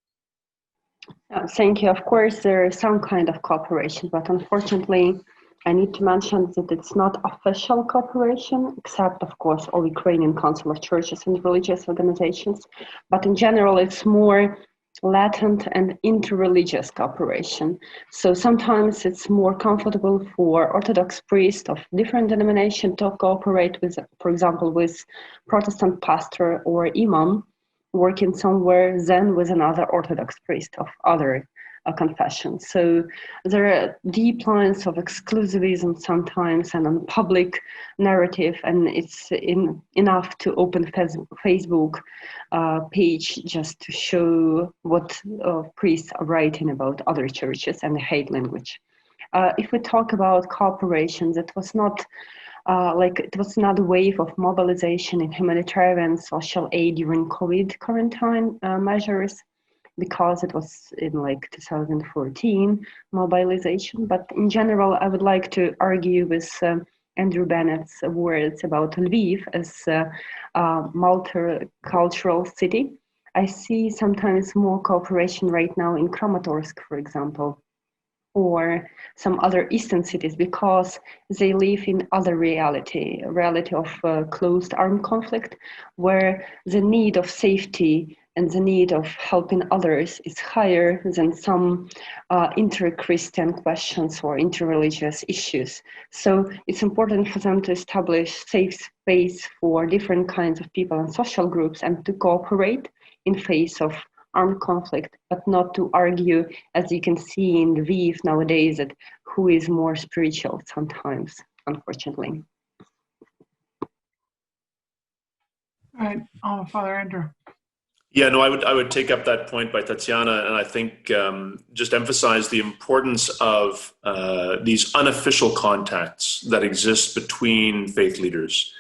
Thank you. Of course, there is some kind of cooperation, but unfortunately, I need to mention that it's not official cooperation, except, of course, all Ukrainian Council of Churches and religious organizations. But in general, it's more latent and interreligious cooperation. So sometimes it's more comfortable for Orthodox priests of different denomination to cooperate with, for example, with Protestant pastor or imam working somewhere than with another Orthodox priest of other confession. So there are deep lines of exclusivism sometimes and on public narrative, and it's enough to open Facebook page just to show what priests are writing about other churches and hate language. If we talk about cooperation, that was not it was another wave of mobilization in humanitarian social aid during COVID quarantine measures, because it was in 2014 mobilization. But in general, I would like to argue with Andrew Bennett's words about Lviv as a multicultural city. I see sometimes more cooperation right now in Kramatorsk, for example, or some other eastern cities, because they live in other reality of closed armed conflict, where the need of safety and the need of helping others is higher than some inter-Christian questions or inter-religious issues. So it's important for them to establish safe space for different kinds of people and social groups, and to cooperate in face of armed conflict, but not to argue, as you can see in Lviv nowadays, that who is more spiritual sometimes, unfortunately. All right, Father Andrew. Yeah, no, I would take up that point by Tetiana, and I think just emphasize the importance of these unofficial contacts that exist between faith leaders,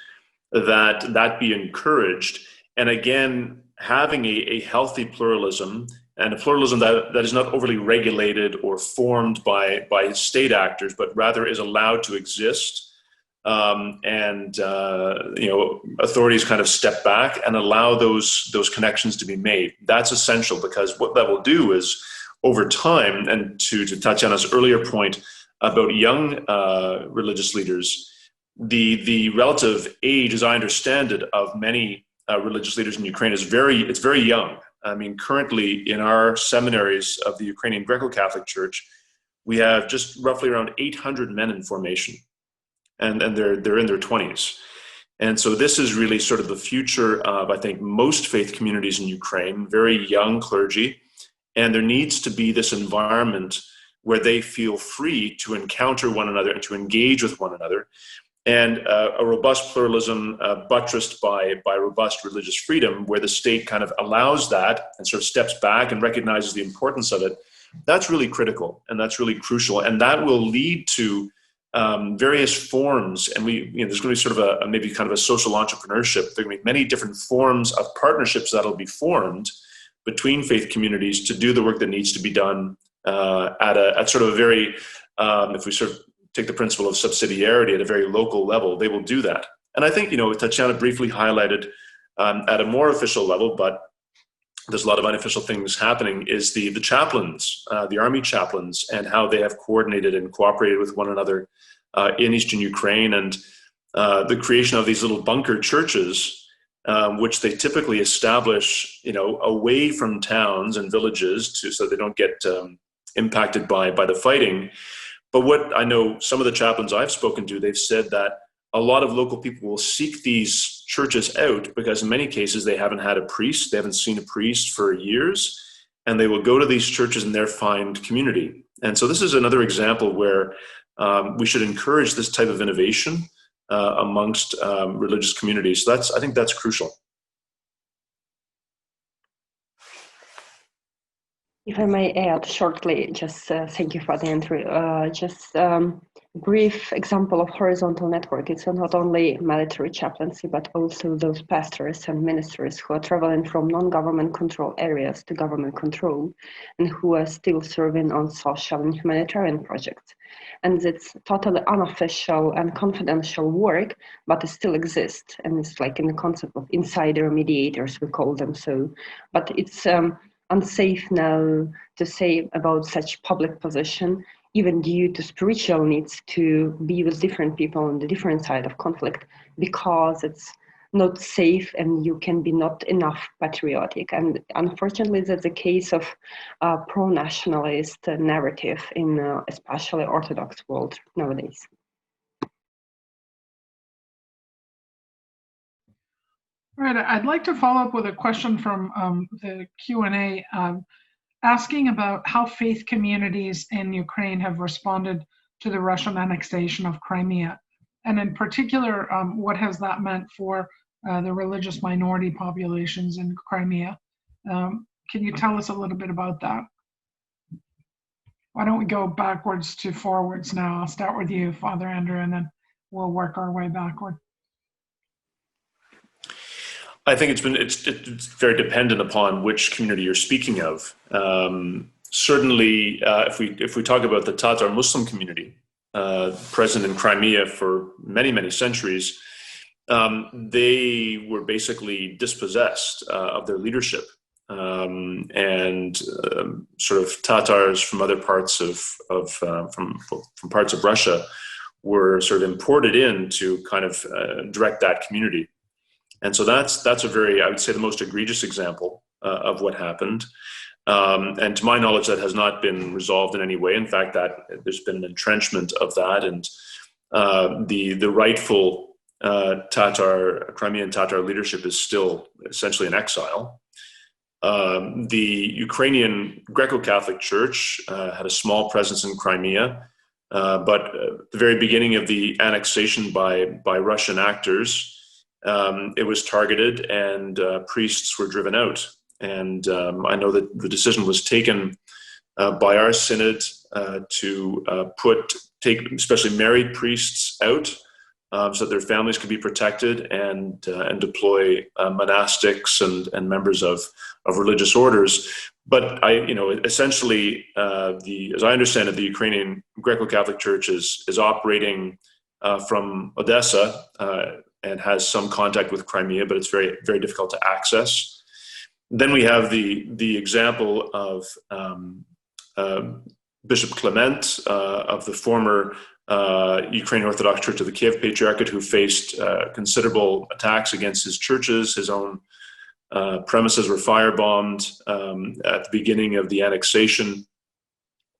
that be encouraged, and again, having a healthy pluralism, and a pluralism that is not overly regulated or formed by state actors, but rather is allowed to exist. Authorities kind of step back and allow those connections to be made. That's essential, because what that will do is, over time, and to Tetiana's earlier point about young religious leaders, the relative age, as I understand it, of many religious leaders in Ukraine it's very young. I mean, currently in our seminaries of the Ukrainian Greco-Catholic Church, we have just roughly around 800 men in formation, and they're in their 20s. And so this is really sort of the future of, I think, most faith communities in Ukraine, very young clergy, and there needs to be this environment where they feel free to encounter one another and to engage with one another. And a robust pluralism buttressed by robust religious freedom, where the state kind of allows that and sort of steps back and recognizes the importance of it, that's really critical and that's really crucial. And that will lead to various forms. And there's going to be sort of maybe kind of a social entrepreneurship. There are going to be many different forms of partnerships that'll be formed between faith communities to do the work that needs to be done at sort of a very, if we sort of take the principle of subsidiarity at a very local level, they will do that. And I think, Tetiana briefly highlighted at a more official level, but there's a lot of unofficial things happening, is the chaplains, the army chaplains, and how they have coordinated and cooperated with one another in Eastern Ukraine, and the creation of these little bunker churches, which they typically establish, away from towns and villages so they don't get impacted by the fighting. But what I know, some of the chaplains I've spoken to, they've said that a lot of local people will seek these churches out because in many cases they haven't had a priest, they haven't seen a priest for years, and they will go to these churches and there find community. And so this is another example where we should encourage this type of innovation amongst religious communities. So I think that's crucial. If I may add shortly, just thank you for the entry. Just brief example of horizontal network. It's not only military chaplaincy, but also those pastors and ministers who are traveling from non-government control areas to government control, and who are still serving on social and humanitarian projects. And it's totally unofficial and confidential work, but it still exists. And it's like in the concept of insider mediators, we call them so. But it's unsafe now to say about such public position, even due to spiritual needs to be with different people on the different side of conflict, because it's not safe and you can be not enough patriotic. And unfortunately, that's the case of pro-nationalist narrative in especially Orthodox world nowadays. All right, I'd like to follow up with a question from the Q&A asking about how faith communities in Ukraine have responded to the Russian annexation of Crimea. And in particular, what has that meant for the religious minority populations in Crimea? Can you tell us a little bit about that? Why don't we go backwards to forwards now? I'll start with you, Father Andrew, and then we'll work our way backward. I think it's very dependent upon which community you're speaking of. Certainly, if we talk about the Tatar Muslim community present in Crimea for many centuries, they were basically dispossessed of their leadership, and sort of Tatars from other parts from parts of Russia were sort of imported in to kind of direct that community. And so that's a very, I would say, the most egregious example of what happened. And to my knowledge, that has not been resolved in any way. In fact, that there's been an entrenchment of that, and the rightful Crimean Tatar leadership is still essentially in exile. The Ukrainian Greco-Catholic Church had a small presence in Crimea, but at the very beginning of the annexation by Russian actors, it was targeted and priests were driven out. And I know that the decision was taken by our synod to take especially married priests out so that their families can be protected, and deploy monastics and members of religious orders. But essentially, as I understand it, the Ukrainian Greco-Catholic Church is operating from Odessa and has some contact with Crimea, but it's very, very difficult to access. Then we have the example of Bishop Clement of the former Ukrainian Orthodox Church of the Kiev Patriarchate, who faced considerable attacks against his churches. His own premises were firebombed at the beginning of the annexation,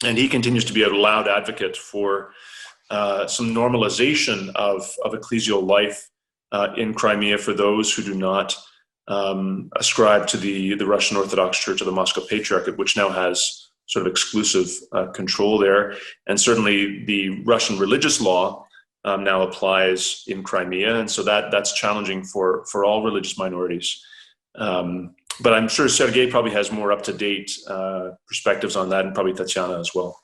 and he continues to be a loud advocate for some normalization of ecclesial life in Crimea for those who do not ascribe to the Russian Orthodox Church of the Moscow Patriarchate, which now has sort of exclusive control there. And certainly the Russian religious law now applies in Crimea, and so that's challenging for all religious minorities. But I'm sure Sergei probably has more up-to-date perspectives on that, and probably Tetiana as well.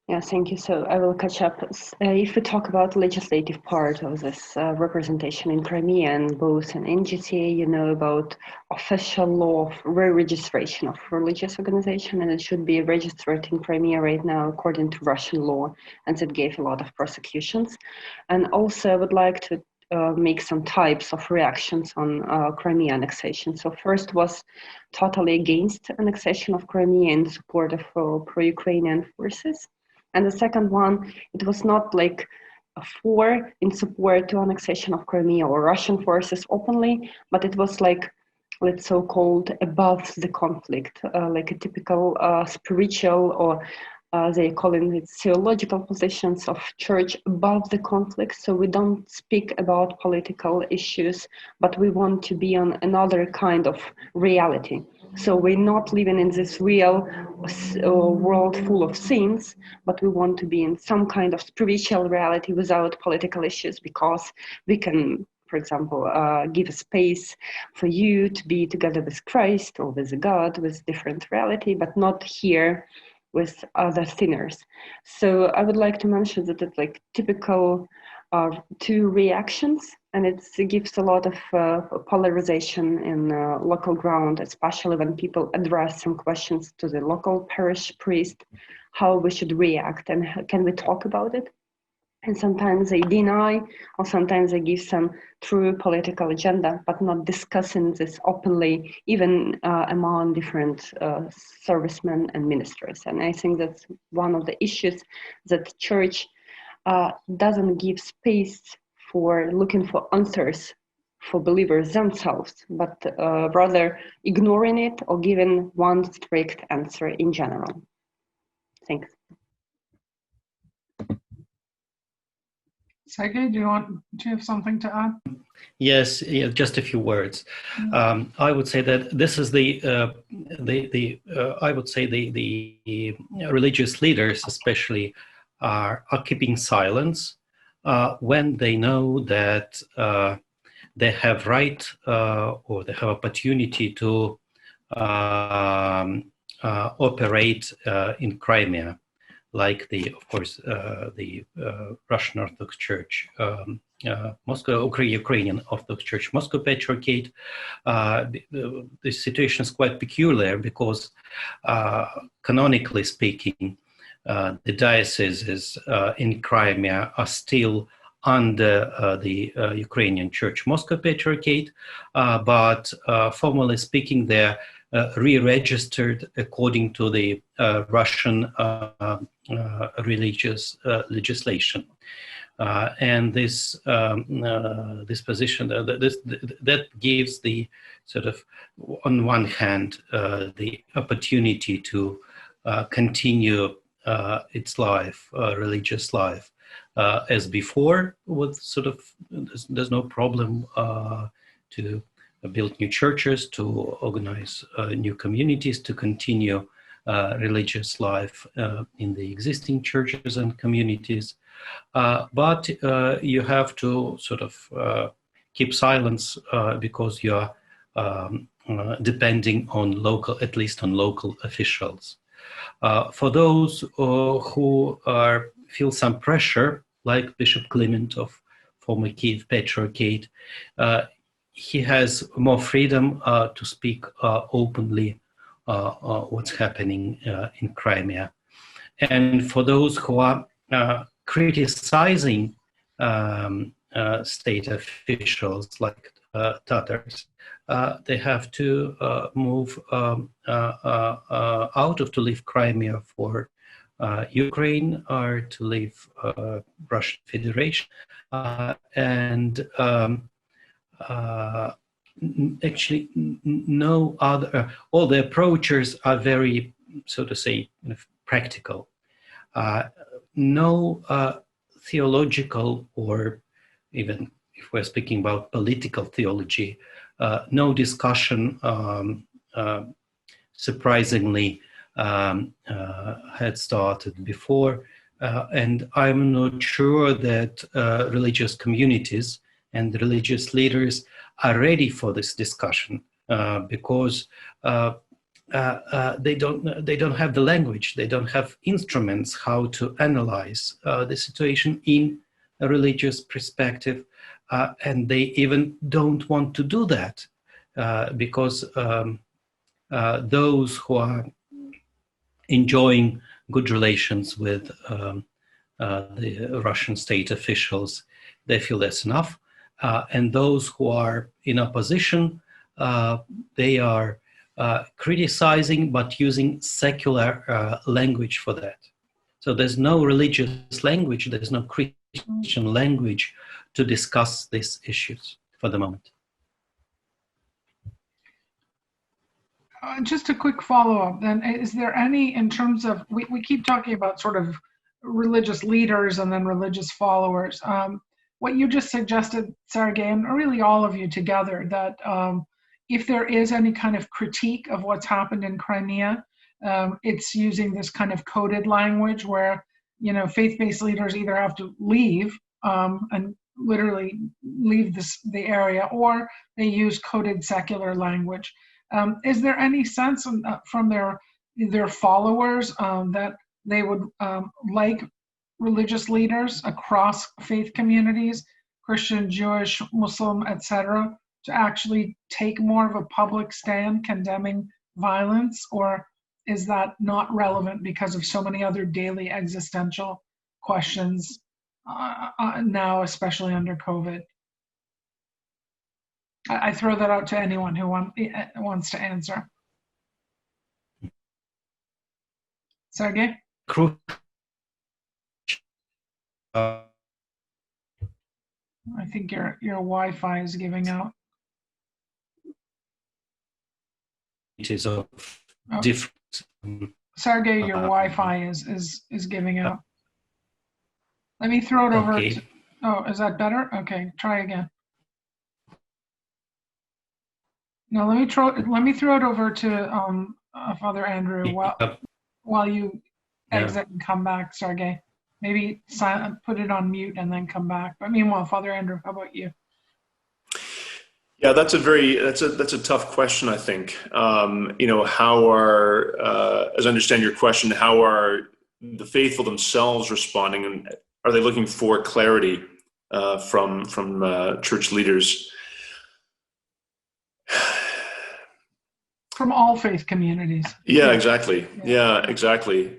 Yeah, thank you. So I will catch up. If we talk about the legislative part of this representation in Crimea, and both in NGTA, about official law of re-registration of religious organization, and it should be registered in Crimea right now according to Russian law, and it gave a lot of prosecutions. And also I would like to make some types of reactions on Crimea annexation. So first was totally against annexation of Crimea in support of pro-Ukrainian forces. And the second one, it was not like for in support to annexation of Crimea or Russian forces openly, but it was like, let's so-called above the conflict, like a typical spiritual, or they call it theological positions of church above the conflict. So we don't speak about political issues, but we want to be on another kind of reality. So we're not living in this real world full of sins, but we want to be in some kind of spiritual reality without political issues, because we can, for example, give a space for you to be together with Christ or with God, with different reality, but not here with other sinners. So I would like to mention that it's like typical two reactions, and it gives a lot of polarization in local ground, especially when people address some questions to the local parish priest, how we should react and can we talk about it. And sometimes they deny, or sometimes they give some true political agenda, but not discussing this openly, even among different servicemen and ministers. And I think that's one of the issues, that the church doesn't give space for looking for answers for believers themselves, but rather ignoring it or giving one strict answer in general. Thanks. Sergei, do you have something to add? Yes, yeah, just a few words. I would say that this is the religious leaders, especially, are keeping silence when they know that they have right or they have opportunity to operate in Crimea, like of course, the Russian Orthodox Church, Ukrainian Orthodox Church, Moscow Patriarchate. The situation is quite peculiar because, canonically speaking, the dioceses in Crimea are still under the Ukrainian Church, Moscow Patriarchate, but formally speaking, they're re-registered according to the Russian religious legislation, and this position that gives the sort of, on one hand, the opportunity to continue its life, religious life, as before, with sort of there's no problem to build new churches, to organize new communities, to continue religious life in the existing churches and communities. But you have to sort of keep silence because you're depending on local, at least on local officials. For those who are feel some pressure, like Bishop Clement of former Kiev Patriarchate. He has more freedom to speak openly what's happening in Crimea. And for those who are criticizing state officials like Tatars, they have to move out of to leave Crimea for Ukraine or to leave Russian Federation. And actually no other, all the approaches are very, so to say, practical. No theological, or even if we're speaking about political theology, no discussion, surprisingly, had started before. And I'm not sure that religious communities and religious leaders are ready for this discussion because they don't have the language, they don't have instruments how to analyze the situation in a religious perspective, and they even don't want to do that because those who are enjoying good relations with the Russian state officials, they feel that's enough. And those who are in opposition, they are criticizing, but using secular language for that. So there's no religious language, there's no Christian language to discuss these issues for the moment. Just a quick follow-up then, is there any, in terms of, we keep talking about sort of religious leaders and then religious followers. What you just suggested, Sergei, and really all of you together, that if there is any kind of critique of what's happened in Crimea, it's using this kind of coded language where, you know, faith-based leaders either have to leave and literally leave the area, or they use coded secular language. Is there any sense from their followers that they would like religious leaders across faith communities, Christian, Jewish, Muslim, etc., to actually take more of a public stand condemning violence, or is that not relevant because of so many other daily existential questions now, especially under COVID? I throw that out to anyone who wants to answer. Sergei? I think your Wi-Fi is giving out. It is of different. Sergei, your Wi-Fi is giving out. Let me throw it over. Okay. Oh, is that better? Okay, try again. No, let me throw it over to Father Andrew while you exit and come back, Sergei. Maybe put it on mute and then come back. But meanwhile, Father Andrew, how about you? Yeah, that's a tough question, I think. You know, how are, as I understand your question, how are the faithful themselves responding, and are they looking for clarity from church leaders? From all faith communities. Yeah, exactly. Yeah, exactly.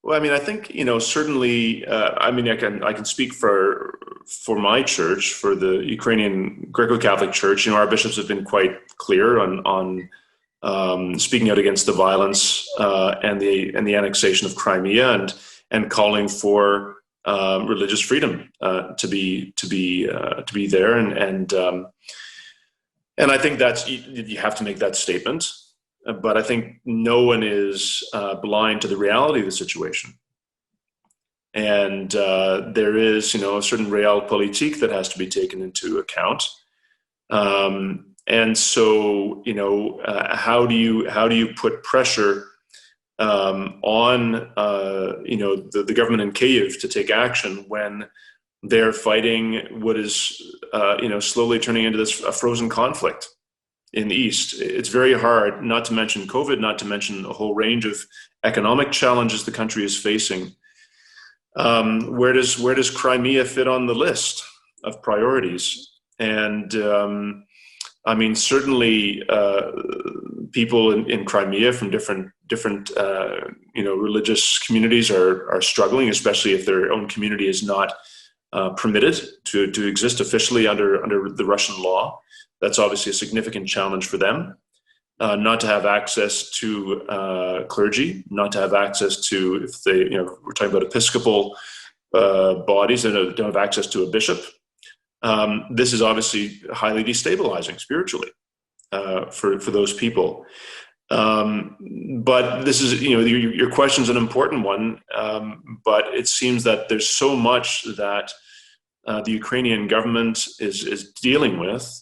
Well, I mean, I think, you know, certainly, I mean, I can speak for my church, for the Ukrainian Greco-Catholic Church. You know, our bishops have been quite clear on speaking out against the violence and the annexation of Crimea, and calling for religious freedom to be there, and I think that's, you have to make that statement. But I think no one is blind to the reality of the situation. And there is, you know, a certain realpolitik that has to be taken into account. And so, you know, how do you put pressure on, you know, the government in Kyiv to take action when they're fighting what is, you know, slowly turning into a frozen conflict in the East? It's very hard, not to mention COVID, not to mention a whole range of economic challenges the country is facing. Where does Crimea fit on the list of priorities? And I mean, certainly people in Crimea from different religious communities are struggling, especially if their own community is not permitted to exist officially under the Russian law. That's obviously a significant challenge for them. Not to have access to clergy, not to have access to, if they, we're talking about episcopal bodies that don't have access to a bishop. This is obviously highly destabilizing spiritually for those people. But this is, your question's an important one. But it seems that there's so much that the Ukrainian government is dealing with.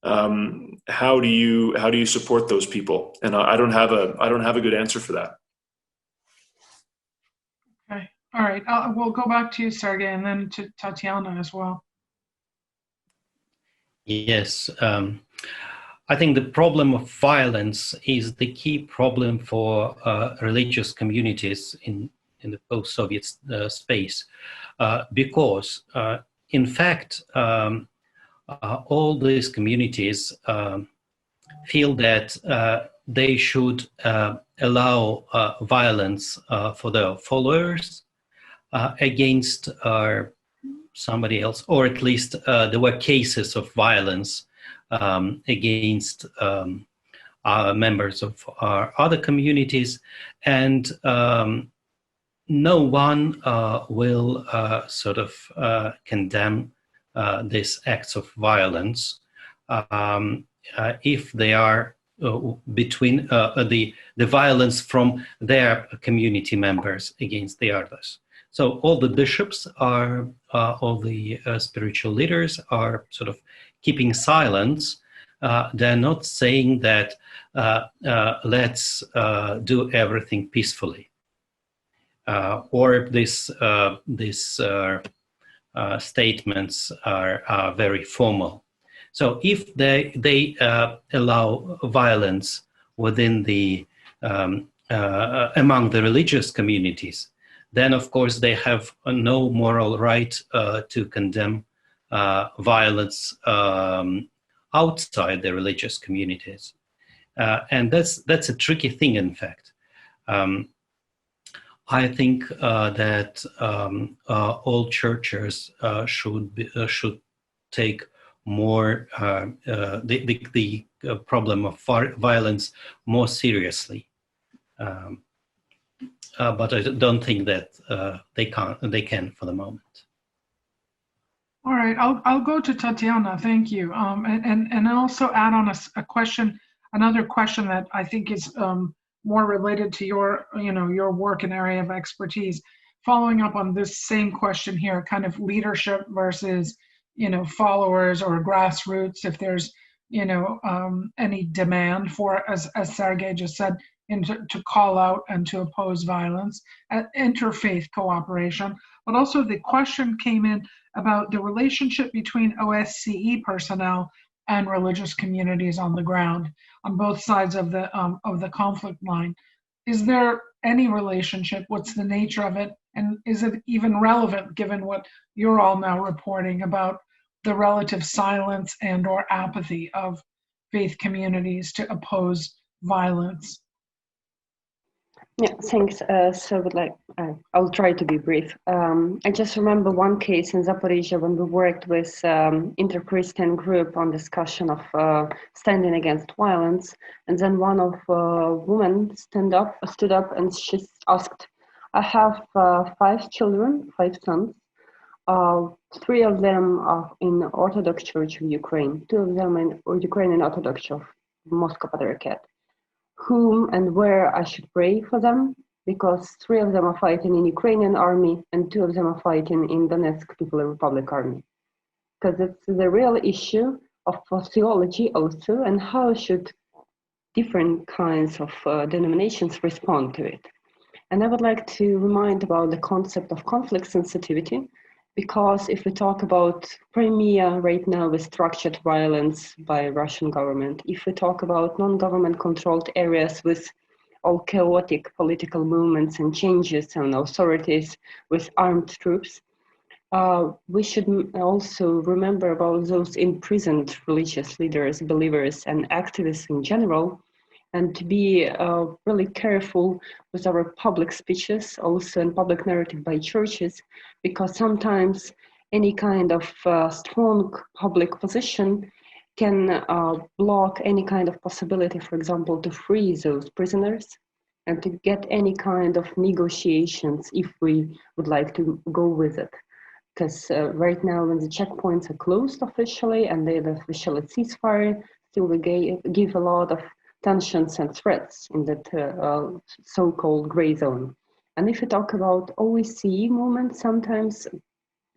How do you support those people? And I don't have a good answer for that. Okay, all right. We'll go back to you, Sergei, and then to Tetiana as well. Yes, I think the problem of violence is the key problem for religious communities in the post-Soviet space, because in fact, all these communities feel that they should allow violence for their followers against somebody else, or at least there were cases of violence against members of our other communities, and no one will sort of condemn these acts of violence if they are between the violence from their community members against the others. So all the bishops are, all the spiritual leaders are sort of keeping silence. They're not saying that let's do everything peacefully, or these statements are very formal. So if they allow violence within the among the religious communities, then of course they have no moral right to condemn violence outside the religious communities, and that's a tricky thing. In fact, I think that all churches should take more the problem of violence more seriously. But I don't think that they can for the moment. All right, I'll go to Tetiana. Thank you, and also add on a question, another question that I think is more related to your your work and area of expertise. Following up on this same question here, kind of leadership versus followers or grassroots. If there's any demand for, as Sergei just said, to call out and to oppose violence, interfaith cooperation. But also the question came in about the relationship between OSCE personnel and religious communities on the ground on both sides of the conflict line. Is there any relationship? What's the nature of it? And is it even relevant given what you're all now reporting about the relative silence and or apathy of faith communities to oppose violence? Yeah, thanks. So I'll try to be brief. I just remember one case in Zaporizhia when we worked with inter-Christian group on discussion of standing against violence, and then one of women stood up and she asked, "I have 5 children, 5 sons. 3 of them are in Orthodox Church of Ukraine, 2 of them in Ukrainian Orthodox of Moscow Patriarchate. Whom and where I should pray for them, because 3 of them are fighting in Ukrainian army and 2 of them are fighting in Donetsk People Republic army." Because it's the real issue of theology also, and how should different kinds of denominations respond to it. And I would like to remind about the concept of conflict sensitivity, because if we talk about Crimea right now with structured violence by Russian government, if we talk about non-government controlled areas with all chaotic political movements and changes and authorities with armed troops, we should also remember about those imprisoned religious leaders, believers, and activists in general, and to be really careful with our public speeches, also in public narrative by churches, because sometimes any kind of strong public position can block any kind of possibility, for example, to free those prisoners and to get any kind of negotiations if we would like to go with it. Because right now when the checkpoints are closed officially and they have official ceasefire, still we give a lot of tensions and threats in that so-called gray zone. And if you talk about OSCE movement, sometimes,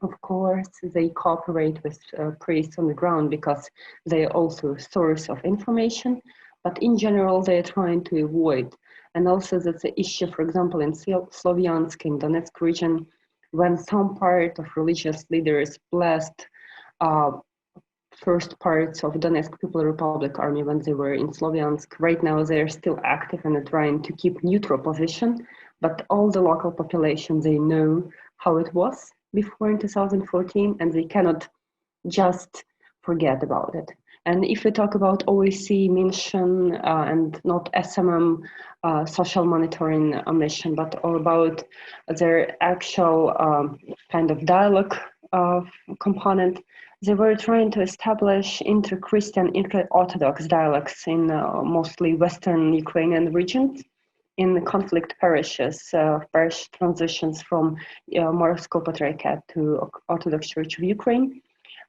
of course, they cooperate with priests on the ground because they are also a source of information, but in general, they're trying to avoid. And also that's the issue, for example, in Slovyansk, in Donetsk region, when some part of religious leaders blessed first parts of Donetsk People Republic Army when they were in Slovyansk. Right now they're still active and are trying to keep neutral position, but all the local population, they know how it was before in 2014 and they cannot just forget about it. And if we talk about OSCE mission and not SMM social monitoring mission, but all about their actual kind of dialogue component, they were trying to establish inter-Christian, inter-Orthodox dialogues in mostly Western Ukrainian regions, in conflict parishes, parish transitions from Moscow Patriarchate to Orthodox Church of Ukraine.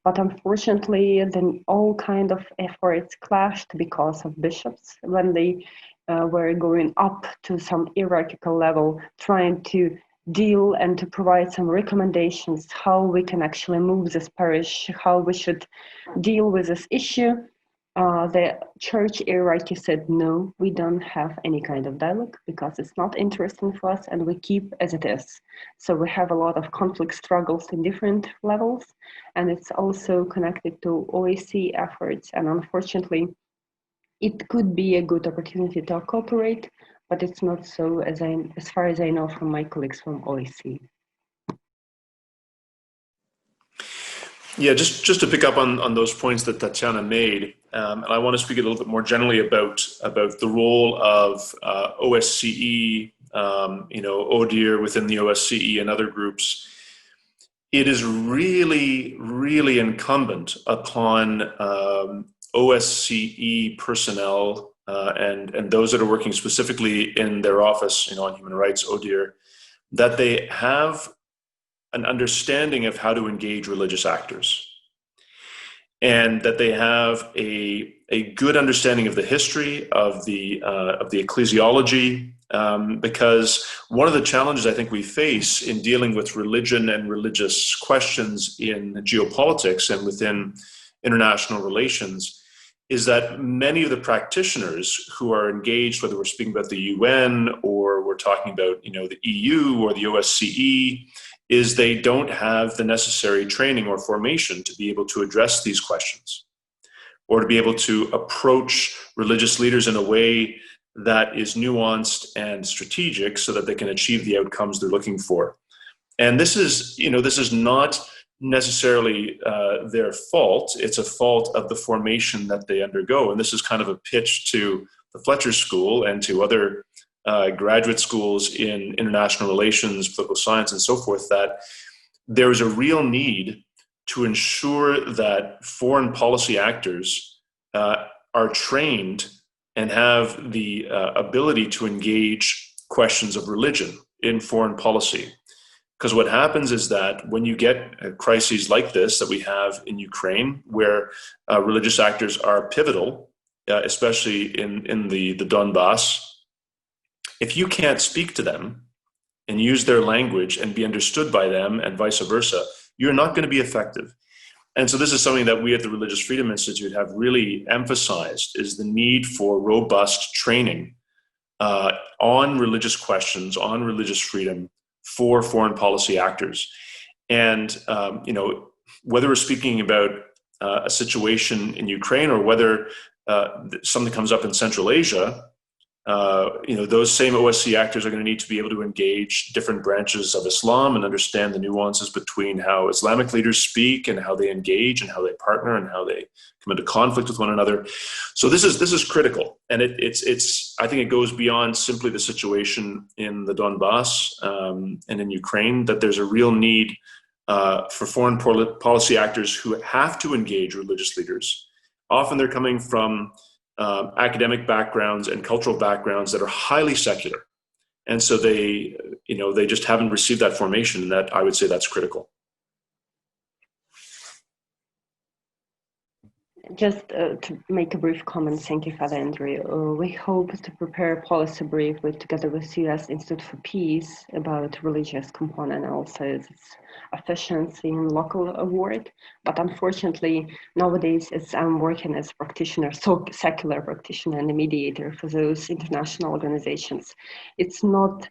But unfortunately, then all kind of efforts clashed because of bishops when they were going up to some hierarchical level, trying to deal and to provide some recommendations how we can actually move this parish, how we should deal with this issue. The church hierarchy said, no, we don't have any kind of dialogue because it's not interesting for us and we keep as it is. So we have a lot of conflict struggles in different levels, and it's also connected to OSCE efforts. And unfortunately, it could be a good opportunity to cooperate, but it's not so, as far as I know from my colleagues from OSCE. Yeah, just to pick up on those points that Tetiana made, and I want to speak a little bit more generally about the role of OSCE, ODIHR within the OSCE and other groups. It is really, really incumbent upon OSCE personnel and those that are working specifically in their office, on human rights, ODIHR, that they have an understanding of how to engage religious actors, and that they have a good understanding of the history of the ecclesiology, because one of the challenges I think we face in dealing with religion and religious questions in geopolitics and within international relations is that many of the practitioners who are engaged, whether we're speaking about the UN or we're talking about the EU or the OSCE, is they don't have the necessary training or formation to be able to address these questions or to be able to approach religious leaders in a way that is nuanced and strategic so that they can achieve the outcomes they're looking for. And this is not necessarily their fault. It's a fault of the formation that they undergo. And this is kind of a pitch to the Fletcher School and to other graduate schools in international relations, political science, and so forth, that there is a real need to ensure that foreign policy actors are trained and have the ability to engage questions of religion in foreign policy. Because what happens is that when you get crises like this that we have in Ukraine, where religious actors are pivotal, especially in the Donbass, if you can't speak to them and use their language and be understood by them and vice versa, you're not going to be effective. And so this is something that we at the Religious Freedom Institute have really emphasized, is the need for robust training on religious questions, on religious freedom for foreign policy actors. And, whether we're speaking about a situation in Ukraine or whether something comes up in Central Asia, those same OSCE actors are going to need to be able to engage different branches of Islam and understand the nuances between how Islamic leaders speak and how they engage and how they partner and how they come into conflict with one another. So this is critical, and it's I think it goes beyond simply the situation in the Donbass and in Ukraine, that there's a real need for foreign policy actors who have to engage religious leaders. Often they're coming from academic backgrounds and cultural backgrounds that are highly secular. And so they just haven't received that formation, and that I would say that's critical. Just to make a brief comment, thank you, Father Andrew. We hope to prepare a policy brief together with U.S. Institute for Peace about religious component and also its efficiency in local work. But unfortunately, nowadays I'm working as a practitioner, so secular practitioner and a mediator for those international organizations. It's not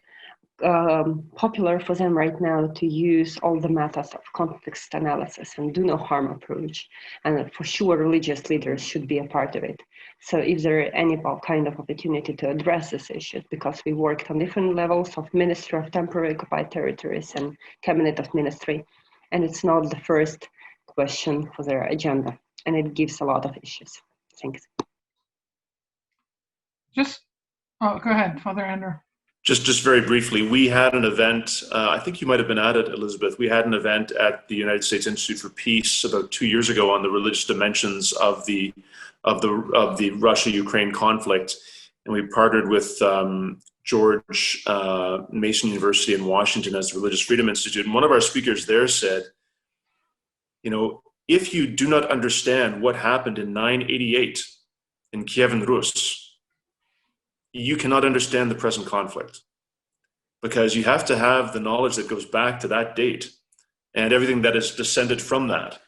popular for them right now to use all the methods of context analysis and do no harm approach. And for sure, religious leaders should be a part of it. So if there are any kind of opportunity to address this issue, because we worked on different levels of Ministry of Temporary Occupied Territories and Cabinet of Ministry, and it's not the first question for their agenda, and it gives a lot of issues. Thanks. Go ahead, Father Andrew. Just very briefly, we had an event, I think you might have been at it, Elizabeth. We had an event at the United States Institute for Peace about 2 years ago on the religious dimensions of the Russia-Ukraine conflict. And we partnered with George Mason University in Washington as the Religious Freedom Institute. And one of our speakers there said, if you do not understand what happened in 988 in Kiev and Rus, you cannot understand the present conflict, because you have to have the knowledge that goes back to that date and everything that is descended from that.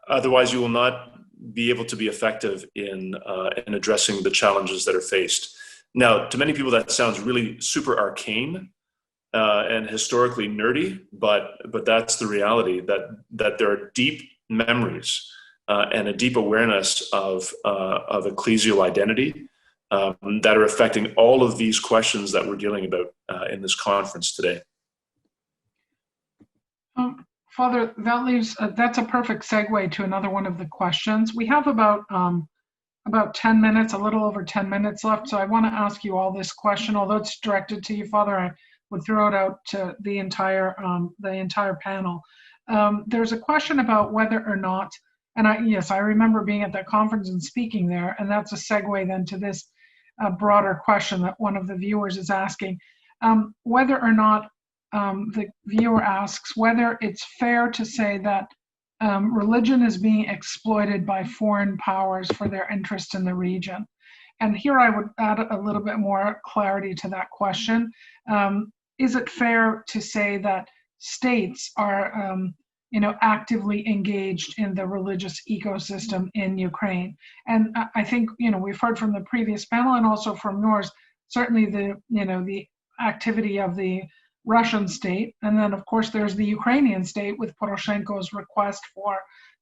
Otherwise, you will not be able to be effective in addressing the challenges that are faced. Now, to many people, that sounds really super arcane and historically nerdy, but that's the reality, that there are deep memories and a deep awareness of ecclesial identity that are affecting all of these questions that we're dealing about in this conference today. Father, that's a perfect segue to another one of the questions. We have about 10 minutes, a little over 10 minutes left, so I want to ask you all this question. Although it's directed to you, Father, I would throw it out to the entire panel. There's a question about whether or not, and I remember being at that conference and speaking there, and that's a segue then to this broader question that one of the viewers is asking, whether or not the viewer asks whether it's fair to say that religion is being exploited by foreign powers for their interest in the region. And here I would add a little bit more clarity to that question. Is it fair to say that states are actively engaged in the religious ecosystem in Ukraine? And I think, we've heard from the previous panel and also from yours, certainly the activity of the Russian state. And then of course there's the Ukrainian state with Poroshenko's request for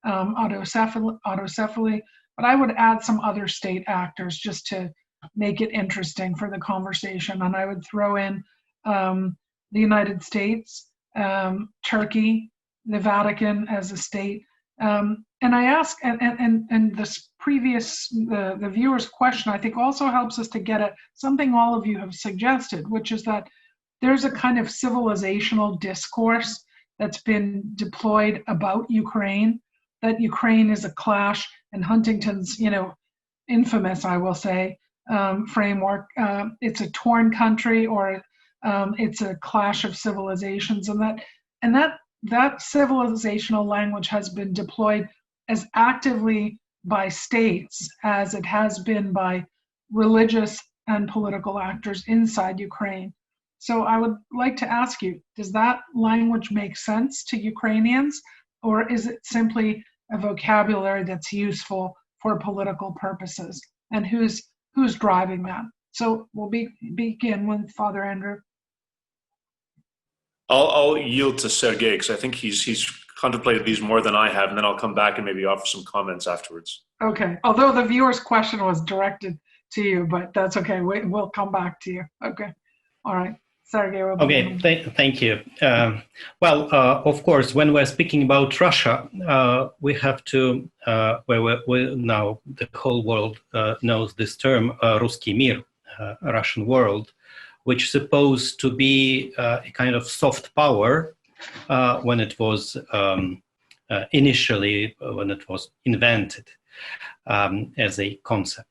autocephaly. But I would add some other state actors just to make it interesting for the conversation. And I would throw in the United States, Turkey, the Vatican as a state. And I ask, and this previous, the viewer's question, I think also helps us to get at something all of you have suggested, which is that there's a kind of civilizational discourse that's been deployed about Ukraine, that Ukraine is a clash, and Huntington's, infamous, I will say, framework. It's a torn country, or it's a clash of civilizations, and that civilizational language has been deployed as actively by states as it has been by religious and political actors inside Ukraine. So I would like to ask you, does that language make sense to Ukrainians, or is it simply a vocabulary that's useful for political purposes? And who's driving that? So we'll begin with Father Andrew. I'll yield to Sergei, because I think he's contemplated these more than I have, and then I'll come back and maybe offer some comments afterwards. Okay. Although the viewer's question was directed to you, but that's okay. We'll come back to you. Okay. All right. Sergei. Okay, thank you. Of course, when we're speaking about Russia, we have to, now the whole world knows this term, Ruski Mir, Russian world, which is supposed to be a kind of soft power when it was initially, when it was invented as a concept.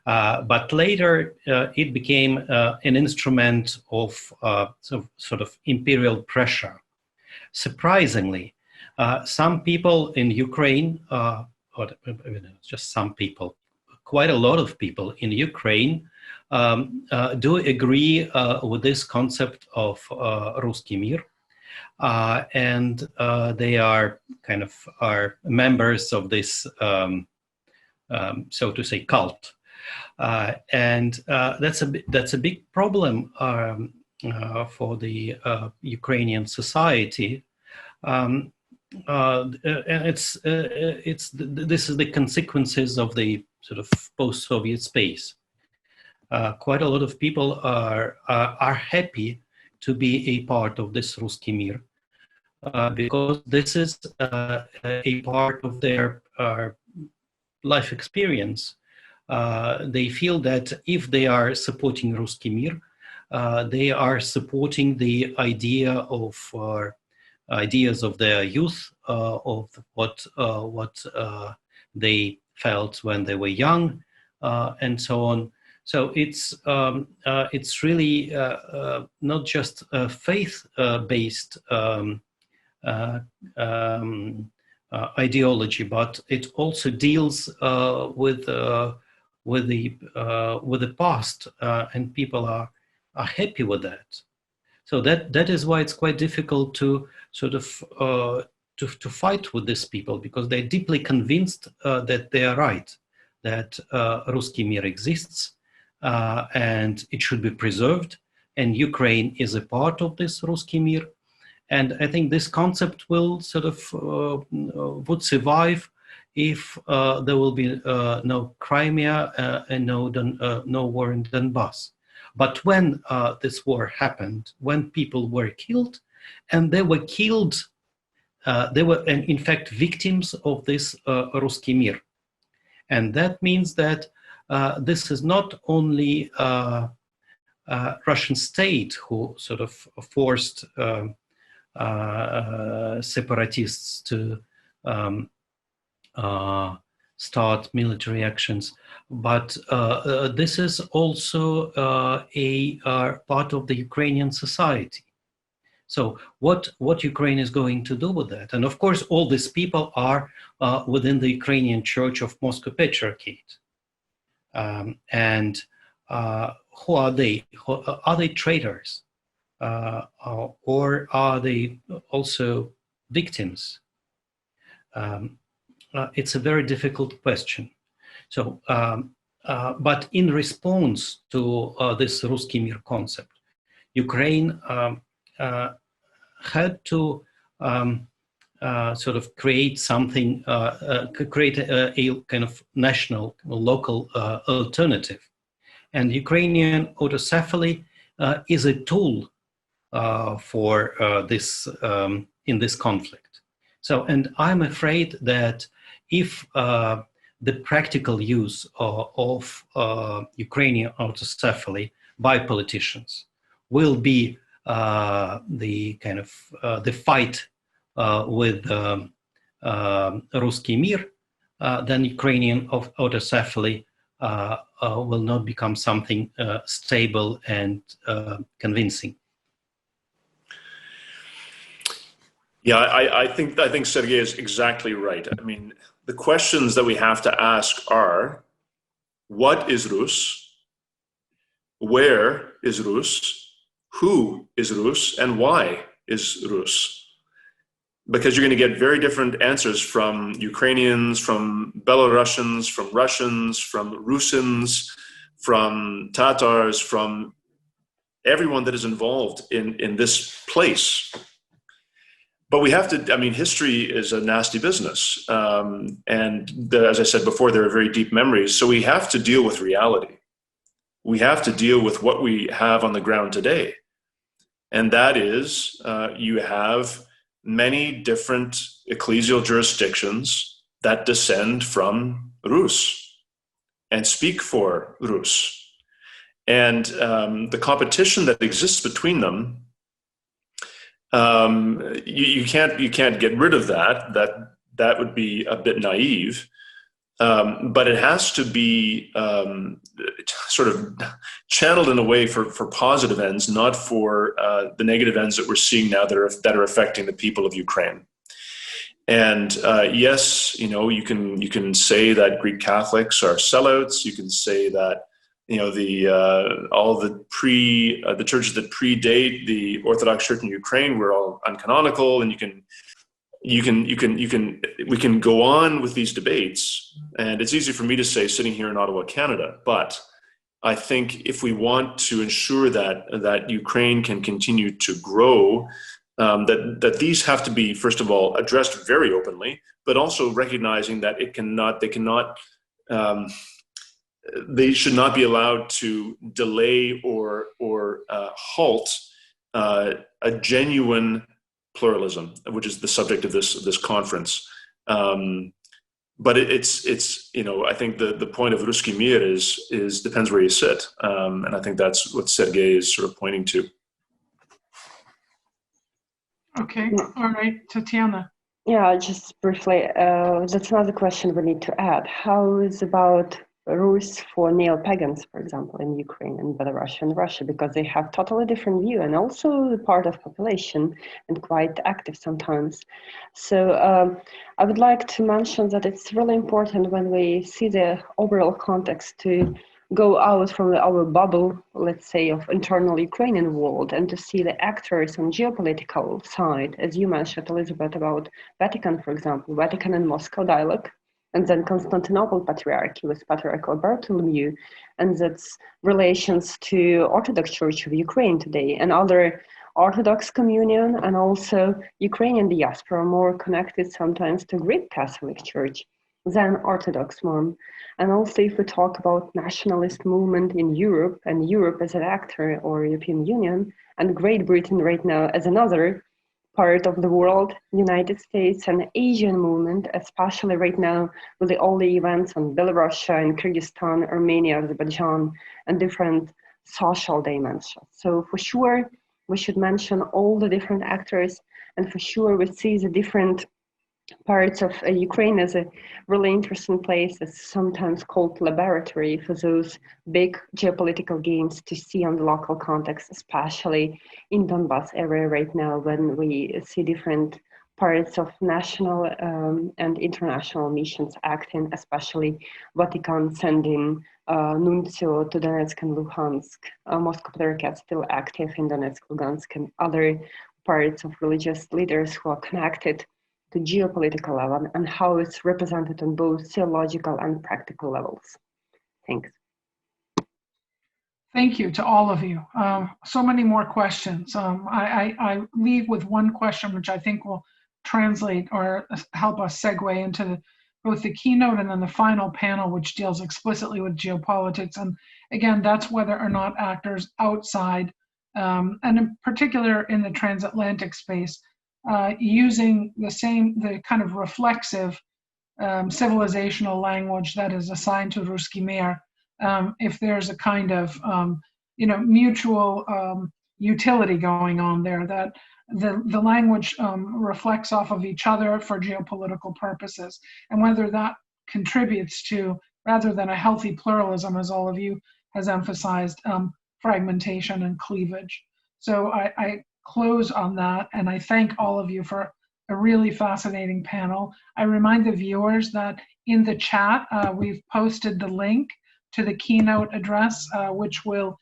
But later it became an instrument of sort of imperial pressure. Surprisingly, some people in Ukraine, just some people, quite a lot of people in Ukraine do agree with this concept of Ruski Mir. And they are kind of members of this, so to say, cult. And that's a big problem for the Ukrainian society, and this is the consequences of the sort of post-Soviet space. Quite a lot of people are happy to be a part of this Ruski Mir because this is a part of their life experience. They feel that if they are supporting Ruski Mir, they are supporting the ideas of their youth, of what they felt when they were young, and so on. So it's really not just a faith-based ideology, but it also deals with the past, and people are happy with that. So that is why it's quite difficult to sort of to fight with these people, because they're deeply convinced that they are right, that Ruski Mir exists and it should be preserved, and Ukraine is a part of this Ruski Mir. And I think this concept will sort of would survive if there will be no Crimea and no war in Donbass. But when this war happened, when people were killed, and they were killed, they were in fact victims of this Ruski Mir. And that means that this is not only Russian state who sort of forced separatists to start military actions, but this is also a part of the Ukrainian society. So what Ukraine is going to do with that? And of course, all these people are within the Ukrainian Church of Moscow Patriarchate. And who are they? Are they traitors? Or are they also victims? It's a very difficult question. So, but in response to this Ruski Mir concept, Ukraine had to sort of create something, create a kind of national, local alternative. And Ukrainian autocephaly is a tool for this in this conflict. So, and I'm afraid that if the practical use of Ukrainian autocephaly by politicians will be the kind of the fight with Ruski Mir, then Ukrainian autocephaly will not become something stable and convincing. Yeah, I think Sergei is exactly right. I mean, the questions that we have to ask are: what is Rus? Where is Rus? Who is Rus? And why is Rus? Because you're going to get very different answers from Ukrainians, from Belarusians, from Russians, from Rusins, from Tatars, from everyone that is involved in this place. But we have to, I mean, history is a nasty business. And as I said before, there are very deep memories. So we have to deal with reality. we have to deal with what we have on the ground today. And that is, you have many different ecclesial jurisdictions that descend from Rus and speak for Rus. And the competition that exists between them, you can't get rid of that. That would be a bit naive. But it has to be sort of channeled in a way for positive ends, not for the negative ends that we're seeing now that are affecting the people of Ukraine. And yes, you can say that Greek Catholics are sellouts. You can say that all the churches that predate the Orthodox Church in Ukraine were all uncanonical, and we can go on with these debates, and it's easy for me to say sitting here in Ottawa, Canada, but I think if we want to ensure that Ukraine can continue to grow, that these have to be, first of all, addressed very openly, but also recognizing that they should not be allowed to delay or halt a genuine pluralism, which is the subject of this conference. But it's I think the point of Ruski Mir is depends where you sit, and I think that's what Sergei is sort of pointing to. Okay, all right, Tetiana. Yeah, just briefly, that's another question we need to add. How is about Rus for neo-pagans, for example, in Ukraine and Belarus and Russia, because they have totally different view and also part of population and quite active sometimes. So I would like to mention that it's really important when we see the overall context to go out from our bubble, let's say, of internal Ukrainian world and to see the actors on geopolitical side, as you mentioned, Elizabeth, about Vatican, for example, Vatican and Moscow dialogue, and then Constantinople Patriarchy with Patriarch Bartholomew, and that's relations to Orthodox Church of Ukraine today and other Orthodox communion, and also Ukrainian diaspora more connected sometimes to Greek Catholic Church than Orthodox one. And also if we talk about nationalist movement in Europe and Europe as an actor or European Union and Great Britain right now as another part of the world, United States and Asian movement, especially right now with all the events on Belarus and Kyrgyzstan, Armenia, Azerbaijan, and different social dimensions. So for sure, we should mention all the different actors, and for sure we see the different parts of Ukraine as a really interesting place. It's sometimes called laboratory for those big geopolitical games to see on the local context, especially in Donbass area right now when we see different parts of national and international missions acting, especially Vatican sending nuncio to Donetsk and Luhansk, Moscow Patriarchate still active in Donetsk, Lugansk, and other parts of religious leaders who are connected to geopolitical level and how it's represented on both theological and practical levels. Thanks. Thank you to all of you. So many more questions. I leave with one question, which I think will translate or help us segue into both the keynote and then the final panel, which deals explicitly with geopolitics. And again, that's whether or not actors outside, and in particular in the transatlantic space, using the kind of reflexive civilizational language that is assigned to Ruski Mir, if there's a kind of mutual utility going on there, that the language reflects off of each other for geopolitical purposes, and whether that contributes to, rather than a healthy pluralism, as all of you has emphasized, fragmentation and cleavage. So I close on that, and I thank all of you for a really fascinating panel. I remind the viewers that in the chat, we've posted the link to the keynote address, which will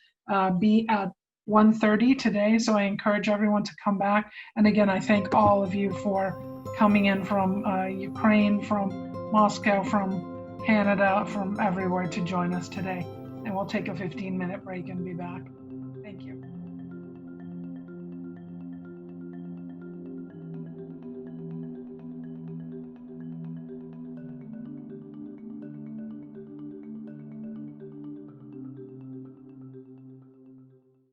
be at 1:30 today. So I encourage everyone to come back. And again, I thank all of you for coming in from Ukraine, from Moscow, from Canada, from everywhere to join us today. And we'll take a 15-minute break and be back.